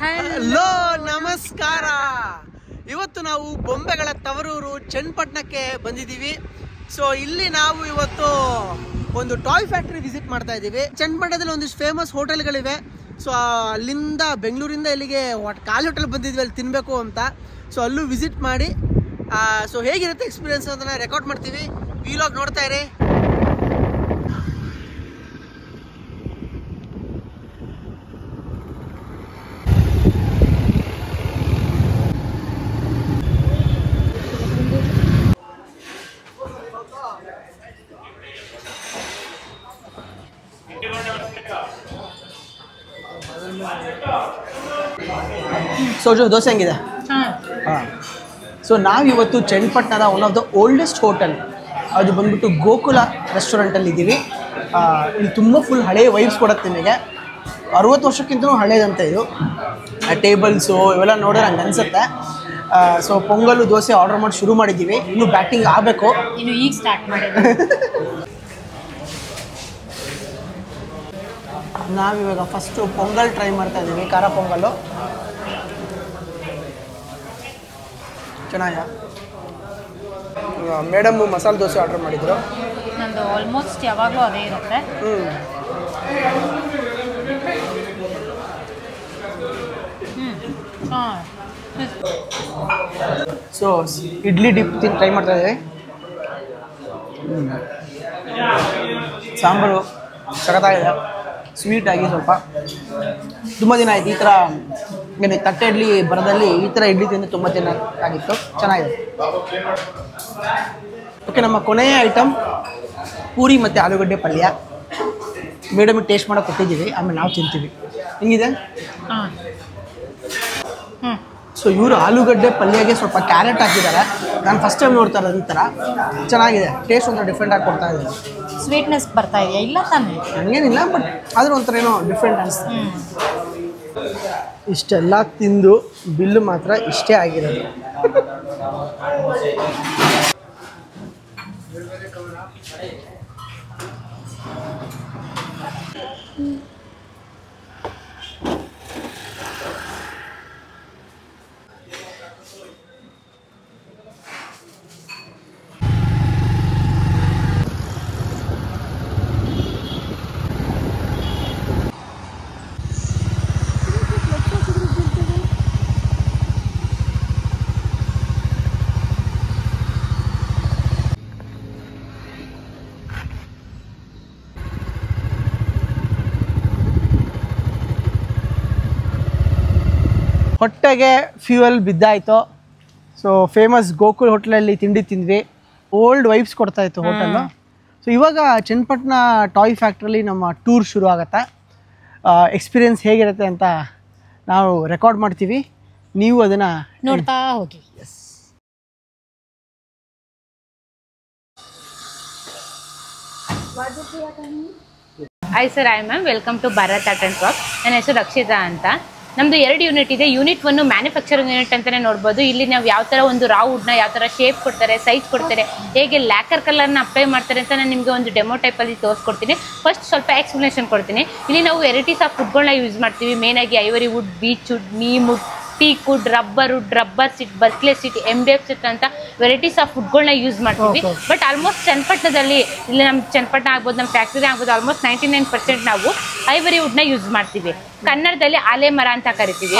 Hello ನಮಸ್ಕಾರ. ಇವತ್ತು ನಾವು ಬೊಂಬೆಗಳ ತವರೂರು ಚನ್ನಪಟ್ಟಣಕ್ಕೆ ಬಂದಿದ್ದೀವಿ. ಸೊ ಇಲ್ಲಿ ನಾವು ಇವತ್ತು ಒಂದು ಟಾಯ್ ಫ್ಯಾಕ್ಟ್ರಿ ವಿಸಿಟ್ ಮಾಡ್ತಾ ಇದ್ದೀವಿ. ಚನ್ನಪಟ್ಟಣದಲ್ಲಿ ಒಂದಿಷ್ಟು ಫೇಮಸ್ ಹೋಟೆಲ್ಗಳಿವೆ. ಸೊ ಅಲ್ಲಿಂದ ಬೆಂಗಳೂರಿಂದ ಇಲ್ಲಿಗೆ ಕಾಲ್ ಹೋಟೆಲ್ ಬಂದಿದ್ವಿ ಅಲ್ಲಿ ತಿನ್ನಬೇಕು ಅಂತ. ಸೊ ಅಲ್ಲೂ ವಿಸಿಟ್ ಮಾಡಿ ಸೊ ಹೇಗಿರುತ್ತೆ ಎಕ್ಸ್ಪೀರಿಯನ್ಸ್ ಅಂತ ರೆಕಾರ್ಡ್ ಮಾಡ್ತೀವಿ. ವಿಲಾಗ್ ನೋಡ್ತಾ ಇರಿ. ಸೋಜು ದೋಸೆ ಹೆಂಗಿದೆ? ಹಾಂ. ಸೊ ನಾವಿವತ್ತು ಚನ್ನಪಟ್ಟಣದ one of the oldest hotel, ಅದು ಬಂದ್ಬಿಟ್ಟು ಗೋಕುಲ ರೆಸ್ಟೋರೆಂಟಲ್ಲಿ ಇದ್ದೀವಿ. ಇಲ್ಲಿ ತುಂಬ ಫುಲ್ ಹಳೆಯ ವೈಬ್ಸ್ ಕೊಡುತ್ತೆ ನಿಮಗೆ. 60 ವರ್ಷಕ್ಕಿಂತಲೂ ಹಳೇದಂತ ಇದು. ಟೇಬಲ್ಸು ಇವೆಲ್ಲ ನೋಡಿದ್ರೆ ಹಂಗೆ ಅನಿಸುತ್ತೆ. ಸೊ ಪೊಂಗಲು ದೋಸೆ ಆರ್ಡರ್ ಮಾಡಿ ಶುರು ಮಾಡಿದ್ದೀವಿ. ಇನ್ನೂ ಬ್ಯಾಟಿಂಗ್ ಆಗಬೇಕು. ಇನ್ನು ಈಗ ಸ್ಟಾರ್ಟ್ ಮಾಡಿದ್ದೀವಿ. ನಾವಿವಾಗ ಫಸ್ಟು ಪೊಂಗಲ್ ಟ್ರೈ ಮಾಡ್ತಾ ಇದ್ದೀವಿ. ಖಾರ ಪೊಂಗಲ್ಲು ಚೆನ್ನಾಗಿದೆ. ಮೇಡಮ್ ಮಸಾಲೆ ದೋಸೆ ಆರ್ಡರ್ ಮಾಡಿದ್ರು. ನಂದು ಆಲ್ಮೋಸ್ಟ್ ಯಾವಾಗಲೂ ಅದೇ ಇರುತ್ತೆ. ಸೊ ಇಡ್ಲಿ ಡಿಪ್ ಟ್ರೈ ಮಾಡ್ತಾ ಇದ್ದೀವಿ. ಸಾಂಬಾರು ಸಖತ್ತಾಗಿದೆ, ಸ್ವೀಟಾಗಿ ಸ್ವಲ್ಪ. ತುಂಬ ದಿನ ಆಯಿತು ಈ ಥರ ಏನು ತಟ್ಟೆ ಇಡ್ಲಿ ಬರದಲ್ಲಿ ಈ ಥರ ಇಡ್ಲಿ ತಿಂದು ತುಂಬ ದಿನ ಆಗಿತ್ತು. ಚೆನ್ನಾಗಿದೆ. ಓಕೆ, ನಮ್ಮ ಕೊನೆಯ ಐಟಮ್ ಪೂರಿ ಮತ್ತು ಆಲೂಗಡ್ಡೆ ಪಲ್ಯ. ಮೇಡಮಿಗೆ ಟೇಸ್ಟ್ ಮಾಡೋಕೆ ಕೊಟ್ಟಿದ್ದೀವಿ, ಆಮೇಲೆ ನಾವು ತಿಂತೀವಿ. ಹೆಂಗಿದೆ? ಸೊ ಇವರು ಆಲೂಗಡ್ಡೆ ಪಲ್ಯಗೆ ಸ್ವಲ್ಪ ಕ್ಯಾರೆಟ್ ಹಾಕಿದ್ದಾರೆ. ನಾನು ಫಸ್ಟ್ ಟೈಮ್ ನೋಡ್ತಾ ಇರೋದು ಈ ಥರ. ಚೆನ್ನಾಗಿದೆ, ಟೇಸ್ಟ್ ಒಂಥರ ಡಿಫ್ರೆಂಟ್ ಆಗಿ ಕೊಡ್ತಾ ಇದ್ದಾರೆ. ಸ್ವೀಟ್ನೆಸ್ ಬರ್ತಾ ಇದೆಯಾ? ಇಲ್ಲ ತಾನೇ, ನನಗೇನಿಲ್ಲ, ಬಟ್ ಆದರೂ ಒಂಥರ ಏನೋ ಡಿಫ್ರೆಂಟ್ ಅನಿಸ್ತು. ಇಷ್ಟೆಲ್ಲ ತಿಂದು ಬಿಲ್ಲು ಮಾತ್ರ ಇಷ್ಟೇ ಆಗಿರೋದು. ಹೊಟ್ಟೆಗೆ ಫ್ಯೂಯಲ್ ಬಿದ್ದಾಯಿತು. ಸೊ ಫೇಮಸ್ ಗೋಕುಲ್ ಹೋಟ್ಲಲ್ಲಿ ತಿಂಡಿ ತಿಂದ್ವಿ. ಓಲ್ಡ್ ವೈಬ್ಸ್ ಕೊಡ್ತಾಯಿತ್ತು ಹೋಟೆಲ್ಲು. ಸೊ ಇವಾಗ ಚನ್ನಪಟ್ಟಣ ಟಾಯ್ ಫ್ಯಾಕ್ಟ್ರಿಲಿ ನಮ್ಮ ಟೂರ್ ಶುರು ಆಗುತ್ತೆ. ಎಕ್ಸ್ಪೀರಿಯನ್ಸ್ ಹೇಗಿರುತ್ತೆ ಅಂತ ನಾವು ರೆಕಾರ್ಡ್ ಮಾಡ್ತೀವಿ, ನೀವು ಅದನ್ನು ನೋಡ್ತಾ ಹೋಗಿ. Hi sir, I ma'am, welcome to Bharat art and craft. ನನ್ನ ಹೆಸರು ರಕ್ಷಿತಾ ಅಂತ. ನಮ್ಮದು 2 ಯೂನಿಟ್ ಇದೆ. ಯೂನಿಟ್ 1 ಮ್ಯಾನುಫ್ಯಾಕ್ಚರಿಂಗ್ ಯೂನಿಟ್ ಅಂತಲೇ ನೋಡ್ಬೋದು. ಇಲ್ಲಿ ನಾವು ಯಾವ ಥರ ಒಂದು ರಾ ವುಡ್ನ ಯಾವ ಥರ ಶೇಪ್ ಕೊಡ್ತಾರೆ, ಸೈಜ್ ಕೊಡ್ತಾರೆ, ಹೇಗೆ ಲ್ಯಾಕರ್ ಕಲರ್ನ ಅಪ್ಲೈ ಮಾಡ್ತಾರೆ ಅಂತ ನಾನು ನಿಮಗೆ ಒಂದು ಡೆಮೋ ಟೈಪಲ್ಲಿ ತೋರಿಸ್ಕೊಡ್ತೀನಿ. ಫಸ್ಟ್ ಸ್ವಲ್ಪ ಎಕ್ಸ್ಪ್ಲನೇಷನ್ ಕೊಡ್ತೀನಿ. ಇಲ್ಲಿ ನಾವು ವೆರೈಟೀಸ್ ಆಫ್ ವುಡ್ಗಳನ್ನ ಯೂಸ್ ಮಾಡ್ತೀವಿ. ಮೇನಾಗಿ ivory wood, beech wood, neem wood, teak wood, rubber wood, rubber sheet, ಬರ್ಕ್ಲೆ ಸೀಟ್, MDF ಸೀಟ್ ಅಂತ ವೆರೈಟೀಸ್ ಆಫ್ ವುಡ್ಗಳನ್ನ ಯೂಸ್ ಮಾಡ್ತೀವಿ. ಬಟ್ ಆಲ್ಮೋಸ್ಟ್ ಚನ್ನಪಟ್ಟಣದಲ್ಲಿ, ಇಲ್ಲಿ ನಮ್ಮ ಚನ್ನಪಟ್ಟಣ ಆಗ್ಬೋದು, ನಮ್ಮ ಫ್ಯಾಕ್ಟ್ರಿ ಆಗ್ಬೋದು, ಆಲ್ಮೋಸ್ಟ್ 99% ನಾವು ಐವರಿ ವುಡ್ನ ಯೂಸ್ ಮಾಡ್ತೀವಿ. ಕನ್ನಡದಲ್ಲಿ ಆಲೆ ಮರ ಅಂತ ಕರಿತೀವಿ.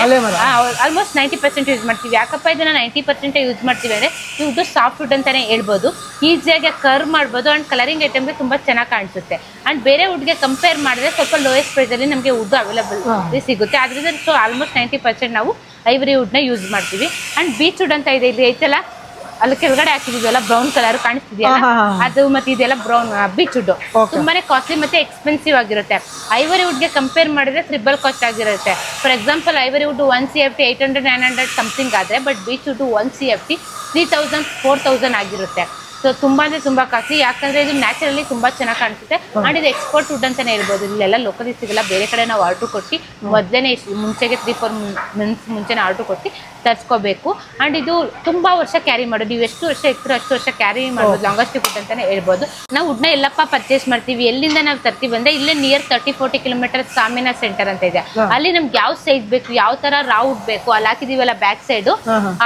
ಆಲ್ಮೋಸ್ಟ್ 90% ಯೂಸ್ ಮಾಡ್ತೀವಿ. ಯಾಕಪ್ಪ ಇದನ್ನ 90% ಯೂಸ್ ಮಾಡ್ತೀವಿ ಅಂದರೆ ಇವ್ದು ಸಾಫ್ಟ್ ವುಡ್ ಅಂತಾನೆ ಹೇಳ್ಬೋದು. ಈಸಿಯಾಗಿ ಕರ್ವ್ ಮಾಡ್ಬೋದು ಆ್ಯಂಡ್ ಕಲರಿಂಗ್ ಐಟಮ್ಗೆ ತುಂಬ ಚೆನ್ನಾಗಿ ಕಾಣಿಸುತ್ತೆ. ಆ್ಯಂಡ್ ಬೇರೆ ವುಡ್ಗೆ ಕಂಪೇರ್ ಮಾಡಿದ್ರೆ ಸ್ವಲ್ಪ ಲೋಯೆಸ್ಟ್ ಪ್ರೈಸಲ್ಲಿ ನಮಗೆ ವುಡ್ ಅವೈಲಬಲ್ ಸಿಗುತ್ತೆ. ಅದರಿಂದ ಸೊ ಆಲ್ಮೋಸ್ಟ್ 90% ನಾವು ಐವರಿ ವುಡ್ನ ಯೂಸ್ ಮಾಡ್ತೀವಿ. ಆ್ಯಂಡ್ ಬೀಚ್ ವುಡ್ ಅಂತ ಇದೆ, ಇಲ್ಲಿ ಐತಲ್ಲ ಅಲ್ಲಿ ಕೆಳಗಡೆ ಹಾಕಿದೀವಲ್ಲ ಬ್ರೌನ್ ಕಲರ್ ಕಾಣಿಸ್ತಿದೆಯಲ್ಲ, ಅದು ಮತ್ತೆ ಇದೆಲ್ಲ ಬ್ರೌನ್ ಬೀಚ್ ವುಡ್. ತುಂಬಾನೇ ಕಾಸ್ಟ್ಲಿ ಮತ್ತೆ ಎಕ್ಸ್ಪೆನ್ಸಿವ್ ಆಗಿರುತ್ತೆ. ಐವರಿ ವುಡ್ಗೆ ಕಂಪೇರ್ ಮಾಡಿದ್ರೆ ಟ್ರಿಬಲ್ ಕಾಸ್ಟ್ ಆಗಿರುತ್ತೆ. For example ivory wood 1 CFT 800-900 something ಆದರೆ, ಬಟ್ ಬೀಚ್ ವುಡ್ 1 CFT 3000-4000 ಆಗಿರುತ್ತೆ. ಸೊ ತುಂಬಾ ಅಂದ್ರೆ ತುಂಬಾ ಕಾಸ್ಟ್ಲಿ, ಯಾಕಂದ್ರೆ ಇದು ನ್ಯಾಚುರಲಿ ತುಂಬಾ ಚೆನ್ನಾಗಿ ಕಾಣಿಸುತ್ತೆ. ಅಂಡ್ ಇದು ಎಕ್ಸ್ಪೋರ್ಟ್ ವುಡ್ ಅಂತಾನೆ ಹೇಳ್ಬೋದು. ಇಲ್ಲೆಲ್ಲ ಲೋಕಲಿ ಸಿಗಲ್ಲ, ಬೇರೆ ಕಡೆ ನಾವು ಆರ್ಡರ್ ಕೊಟ್ಟು ಮೊದಲೇ ಮುಂಚೆಗೆ 3-4 ಮಂತ್ಸ್ ಮುಂಚೆನೇ ಆರ್ಡರ್ ಕೊಟ್ಟು ತರಿಸ್ಕೋಬೇಕು. ಅಂಡ್ ಇದು ತುಂಬಾ ವರ್ಷ ಕ್ಯಾರಿ ಮಾಡೋದು, ನೀವು ಎಷ್ಟು ವರ್ಷ ಇರ್ತೀರೋ ಅಷ್ಟು ವರ್ಷ ಕ್ಯಾರಿ ಮಾಡ್ಬೋದು. ಲಾಂಗೆಸ್ಟ್ ವುಡ್ ಅಂತಾನೆ ಹೇಳ್ಬೋದು. ನಾವು ವುಡ್ನ ಎಲ್ಲಪ್ಪ ಪರ್ಚೇಸ್ ಮಾಡ್ತೀವಿ, ಎಲ್ಲಿಂದ ನಾವು ತರ್ತೀವಿ ಅಂದ್ರೆ ಇಲ್ಲೇ ನಿಯರ್ 30-40 ಕಿಲೋಮೀಟರ್ ಸಾಮಿನಾ ಸೆಂಟರ್ ಅಂತ ಇದೆ. ಅಲ್ಲಿ ನಮ್ಗೆ ಯಾವ ಸೈಜ್ ಬೇಕು, ಯಾವ ತರ ರಾ ವುಡ್ ಬೇಕು, ಅಲ್ಲಿ ಹಾಕಿದೀವಲ್ಲ ಬ್ಯಾಕ್ ಸೈಡ್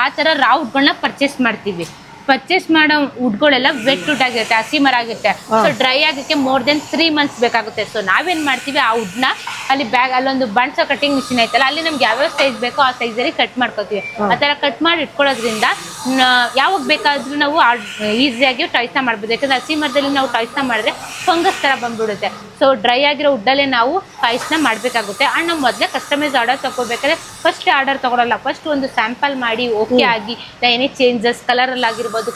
ಆ ತರ ರಾ ವುಡ್ಗಳನ್ನ ಪರ್ಚೇಸ್ ಮಾಡ್ತೀವಿ. ಪರ್ಚೇಸ್ ಮಾಡೋ ವುಡ್ಗಳೆಲ್ಲ ವೆಟ್ ವುಡ್ ಆಗಿರುತ್ತೆ, ಹಸಿ ಮರ ಆಗಿರುತ್ತೆ. ಸೊ ಡ್ರೈ ಆಗಕ್ಕೆ ಮೋರ್ ದೆನ್ 3 ಮಂತ್ಸ್ ಬೇಕಾಗುತ್ತೆ. ಸೊ ನಾವೇನ್ ಮಾಡ್ತೀವಿ, ಆ ವುಡ್ನ ಅಲ್ಲಿ ಅಲ್ಲೊಂದು ಬಣ್ಸ ಕಟಿಂಗ್ ಮಿಷಿನ್ ಐತಲ್ಲ, ಅಲ್ಲಿ ನಮ್ಗೆ ಯಾವ್ಯಾವ ಸೈಜ್ ಬೇಕೋ ಆ ಸೈಜಲ್ಲಿ ಕಟ್ ಮಾಡ್ಕೋತೀವಿ. ಆ ತರ ಕಟ್ ಮಾಡಿ ಇಟ್ಕೊಳ್ಳೋದ್ರಿಂದ ಯಾವಾಗ ಬೇಕಾದ್ರೂ ನಾವು ಈಸಿಯಾಗಿ ಟಾಯ್ಸ್ನ ಮಾಡ್ಬೋದು. ಯಾಕಂದ್ರೆ ಹಸಿ ಮರದಲ್ಲಿ ನಾವು ಟಾಯ್ಸ್ನ ಮಾಡಿದ್ರೆ ಫಂಗಸ್ ತರ ಬಂದ್ಬಿಡುತ್ತೆ. ಸೊ ಡ್ರೈ ಆಗಿರೋ ವುಡ್ಡಲ್ಲೇ ನಾವು ಟಾಯ್ಸ್ನ ಮಾಡಬೇಕಾಗುತ್ತೆ. ಅಂಡ್ ನಾವು ಮೊದಲೇ ಕಸ್ಟಮೈಸ್ ಆರ್ಡರ್ ತಗೋಬೇಕಾದ್ರೆ ಫಸ್ಟ್ ಆರ್ಡರ್ ತಗೊಳಲ್ಲ, ಫಸ್ಟ್ ಒಂದು ಸ್ಯಾಂಪಲ್ ಮಾಡಿ ಓಕೆ ಆಗಿ ಏನೇ ಚೇಂಜಸ್ ಕಲರಲ್ಲಿ ಆಗಿರ್ಬೋದು,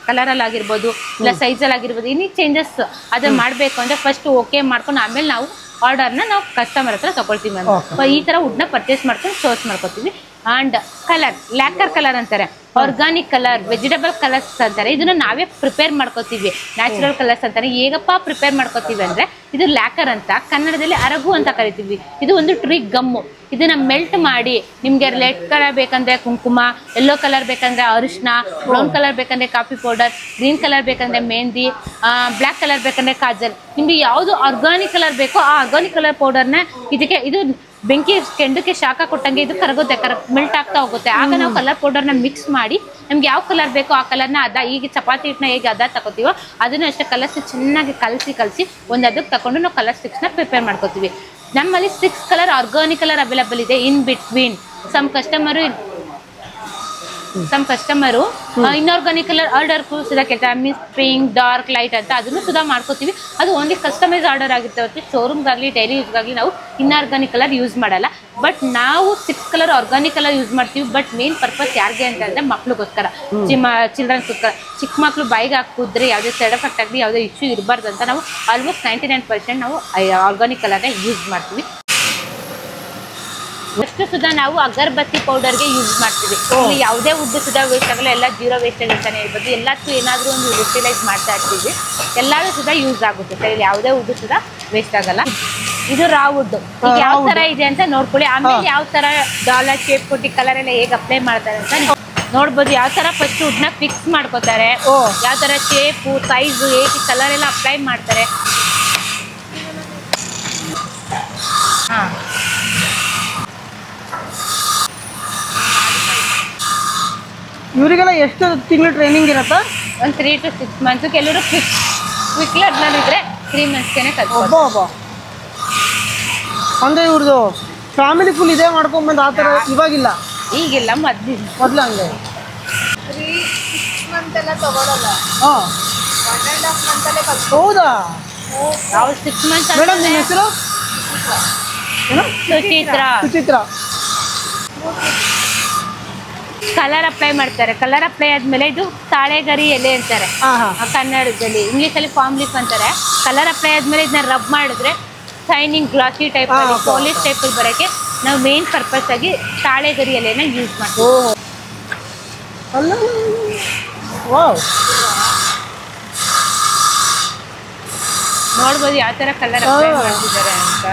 ಕಲರಲ್ಲಿ ಆಗಿರ್ಬೋದು, ಇಲ್ಲ ಸೈಜಲ್ಲಿ ಆಗಿರ್ಬೋದು, ಎನಿ ಚೇಂಜಸ್ ಅದನ್ನ ಮಾಡಬೇಕು ಅಂದ್ರೆ ಫಸ್ಟ್ ಓಕೆ ಮಾಡ್ಕೊಂಡು ಆಮೇಲೆ ನಾವು ಆರ್ಡರ್ನ ನಾವು ಕಸ್ಟಮರ್ ಹತ್ರ ತಗೊಳ್ತೀವಿ ಮ್ಯಾಮ್. ಈ ತರ ವುಡ್ನ ಪರ್ಚೇಸ್ ಮಾಡ್ಕೊಂಡು ಚೋಸ್ ಮಾಡ್ಕೋತೀವಿ. ಅಂಡ್ ಕಲರ್ ಲ್ಯಾಕರ್ ಕಲರ್ ಅಂತಾರೆ, ಆರ್ಗಾನಿಕ್ ಕಲರ್, ವೆಜಿಟೇಬಲ್ ಕಲರ್ಸ್ ಅಂತಾರೆ. ಇದನ್ನ ನಾವೇ ಪ್ರಿಪೇರ್ ಮಾಡ್ಕೋತೀವಿ. ನ್ಯಾಚುರಲ್ ಕಲರ್ಸ್ ಅಂತಾರೆ. ಹೇಗಪ್ಪ ಪ್ರಿಪೇರ್ ಮಾಡ್ಕೋತೀವಿ ಅಂದ್ರೆ ಇದು ಲ್ಯಾಕರ್ ಅಂತ, ಕನ್ನಡದಲ್ಲಿ ಅರಗು ಅಂತ ಕರಿತೀವಿ. ಇದು ಒಂದು ಟ್ರೀ ಗಮ್ಮು. ಇದನ್ನ ಮೆಲ್ಟ್ ಮಾಡಿ ನಿಮ್ಗೆ ರೆಡ್ ಕಲರ್ ಬೇಕಂದ್ರೆ ಕುಂಕುಮ, ಯೆಲ್ಲೋ ಕಲರ್ ಬೇಕಂದ್ರೆ ಅರಿಶಿನ, ಬ್ರೌನ್ ಕಲರ್ ಬೇಕಂದ್ರೆ ಕಾಫಿ ಪೌಡರ್, ಗ್ರೀನ್ ಕಲರ್ ಬೇಕಂದ್ರೆ ಮೆಹಂದಿ, ಬ್ಲ್ಯಾಕ್ ಕಲರ್ ಬೇಕಂದ್ರೆ ಕಾಜಲ್, ನಿಮ್ಗೆ ಯಾವುದು ಆರ್ಗಾನಿಕ್ ಕಲರ್ ಬೇಕೋ ಆ ಆರ್ಗಾನಿಕ್ ಕಲರ್ ಪೌಡರ್ನ ಇದಕ್ಕೆ ಇದು ಬೆಂಕಿ ಕೆಂಡಕ್ಕೆ ಶಾಖ ಕೊಟ್ಟಂಗೆ ಇದು ಕರಗುತ್ತೆ, ಮೆಲ್ಟ್ ಆಗ್ತಾ ಹೋಗುತ್ತೆ. ಆಗ ನಾವು ಕಲರ್ ಪೌಡರ್ನ ಮಿಕ್ಸ್ ಮಾಡಿ ನಮ್ಗೆ ಯಾವ ಕಲರ್ ಬೇಕೋ ಆ ಕಲರ್ನ ಈಗ ಚಪಾತಿ ಹಿಟ್ಟನ್ನ ಹೇಗೆ ಅದ ತಗೋತೀವೋ ಅದನ್ನ ಅಷ್ಟೇ ಕಲರ್ಸ್ ಚೆನ್ನಾಗಿ ಕಲಸಿ ಒಂದು ಅದಕ್ಕೆ ತಗೊಂಡು ನಾವು ಕಲರ್ ಸ್ಟಿಕ್ಸ್ನ ಪ್ರಿಪೇರ್ ಮಾಡ್ಕೋತೀವಿ. ನಮ್ಮಲ್ಲಿ 6 ಕಲರ್ ಆರ್ಗಾನಿಕ್ ಕಲರ್ ಅವೈಲಬಲ್ ಇದೆ. In between some customer inorganic colour order ಸುಧಾ ಕೇಳ್ತಾರೆ, ಮೀನ್ಸ್ ಪಿಂಕ್, ಡಾರ್ಕ್, ಲೈಟ್ ಅಂತ, ಅದನ್ನು ಸುಧಾ ಮಾಡ್ಕೋತೀವಿ. ಅದು ಓನ್ಲಿ ಕಸ್ಟಮೈಸ್ ಆರ್ಡರ್ ಆಗಿರುತ್ತೆ ಹೊರತು ಶೋರೂಮ್ಗಾಗಲಿ ಡೈಲಿ ಯೂಸ್ಗಾಗಲಿ ನಾವು ಇನ್ಆರ್ಗಾನಿಕ್ ಕಲರ್ ಯೂಸ್ ಮಾಡಲ್ಲ. ಬಟ್ ನಾವು 6 ಕಲರ್ ಆರ್ಗಾನಿಕ್ ಕಲರ್ ಯೂಸ್ ಮಾಡ್ತೀವಿ. ಬಟ್ ಮೇನ್ ಪರ್ಪಸ್ ಯಾರಿಗೆ ಅಂತಂದ್ರೆ ಮಕ್ಳಿಗೋಸ್ಕರ, ಚಿಲ್ಡ್ರನ್ಸ್ಗೋಸ್ಕರ. ಚಿಕ್ಕ ಮಕ್ಳು ಬಾಯಿಗೆ ಹಾಕಿದ್ರೆ ಯಾವುದೇ ಸೈಡ್ ಎಫೆಕ್ಟ್ ಆಗಲಿ ಯಾವುದೇ ಇಶ್ಯೂ ಇರಬಾರ್ದು ಅಂತ ನಾವು ಆಲ್ಮೋಸ್ಟ್ 99% ನಾವು ಆರ್ಗಾನಿಕ್ ಕಲರ್ನ ಯೂಸ್ ಮಾಡ್ತೀವಿ. ಅಷ್ಟು ಸುಧಾ ನಾವು ಅಗರಬತ್ತಿ ಪೌಡರ್ಗೆ ಯೂಸ್ ಮಾಡ್ತೀವಿ. ಇಲ್ಲಿ ಯಾವುದೇ ವುಡ್ ಸುಧಾ ವೇಸ್ಟ್ ಆಗಲ್ಲ, ಎಲ್ಲ ಜೀರೋ ವೇಸ್ಟೇಜ್ ಅಂತಾನೆ ಹೇಳ್ಬೋದು. ಎಲ್ಲದಕ್ಕೂ ಏನಾದರೂ ಒಂದು ಯುಟಿಲೈಸ್ ಮಾಡ್ತಾ ಇರ್ತೀವಿ, ಎಲ್ಲರೂ ಸುಧಾ ಯೂಸ್ ಆಗುತ್ತೆ ಸರ್. ಇಲ್ಲಿ ಯಾವುದೇ ವುಡ್ ಸುಧಾ ವೇಸ್ಟ್ ಆಗಲ್ಲ. ಇದು ರಾ ವುಡ್ ಈಗ ಯಾವ ತರ ಇದೆ ಅಂತ ನೋಡ್ಕೊಳ್ಳಿ. ಆಮೇಲೆ ಯಾವ ತರ ಡಾಲರ್ ಶೇಪ್ ಕೊಟ್ಟು ಕಲರ್ ಎಲ್ಲ ಹೇಗೆ ಅಪ್ಲೈ ಮಾಡ್ತಾರೆ ಅಂತ ನೋಡ್ಬೋದು. ಯಾವ ತರ ಫಸ್ಟ್ ವುಡ್ನ ಫಿಕ್ಸ್ ಮಾಡ್ಕೋತಾರೆ, ಯಾವ ತರ ಶೇಪು ಸೈಜು ಹೇಗೆ ಕಲರ್ ಎಲ್ಲ ಅಪ್ಲೈ ಮಾಡ್ತಾರೆ. ಹಾಂ, ಇವರಿಗೆಲ್ಲ ಎಷ್ಟು ತಿಂಗಳು ಟ್ರೈನಿಂಗ್ ಇರುತ್ತಾ? ಒಂದು 3 to 6 ಮಂತ್ಸ್. ಕೆಲವರು ಕ್ವಿಕ್ ಲರ್ನರ್ ಇದ್ರೆ 3 ಮಂತ್ಸ್ಗೆ ಕಲ್ತ್ಬೋದು. ಅಂದ್ರೆ ಇವ್ರದ್ದು ಫ್ಯಾಮಿಲಿ ಫುಲ್ ಇದೇ ಮಾಡ್ಕೊಂಡ್ಬಂದು ಆ ಥರ ಇವಾಗಿಲ್ಲ, ಈಗಿಲ್ಲ, ಮೊದಲು ಹಂಗೆ 3-6 ಮಂತ್ ಎಲ್ಲ ತಗೊಳಲ್ಲ. 1.5 ಮಂತ್ ಅಲ್ಲೇ ಕಲ್ತ್ಬೋದು. ಹೌದಾ? ನಾವು 6 ಮಂತ್ಸ್. ಮೇಡಮ್ ನಿಮ್ಮ ಹೆಸರು? ಸುಚಿತ್ರ. ಕಲರ್ ಅಪ್ಲೈ ಮಾಡ್ತಾರೆ. ಕಲರ್ ಅಪ್ಲೈ ಆದ್ಮೇಲೆ ಇದು ತಾಳೆಗರಿ ಎಲೆ ಅಂತಾರೆ ಕನ್ನಡದಲ್ಲಿ, ಇಂಗ್ಲೀಷಲ್ಲಿ ಫಾರ್ಮ್ ಲೀಫ್ ಅಂತಾರೆ. ಕಲರ್ ಅಪ್ಲೈ ಆದ್ಮೇಲೆ ಇದನ್ನ ರಬ್ ಮಾಡಿದ್ರೆ ಶೈನಿಂಗ್ ಗ್ಲಾಸಿ ಟೈಪ್ ಪಾಲಿಶ್ ಟೈಪ್ ಬರೋಕ್ಕೆ ನಾವು ಮೇನ್ ಪರ್ಪಸ್ ಆಗಿ ತಾಳೆಗರಿ ಎಲೆನ ಯೂಸ್ ಮಾಡ್ತೀವಿ. ನೋಡ್ಬೋದು ಯಾವ ತರ ಕಲರ್ ಅಪ್ಲೈ ಮಾಡ್ತಿದ್ದಾರೆ ಅಂತ.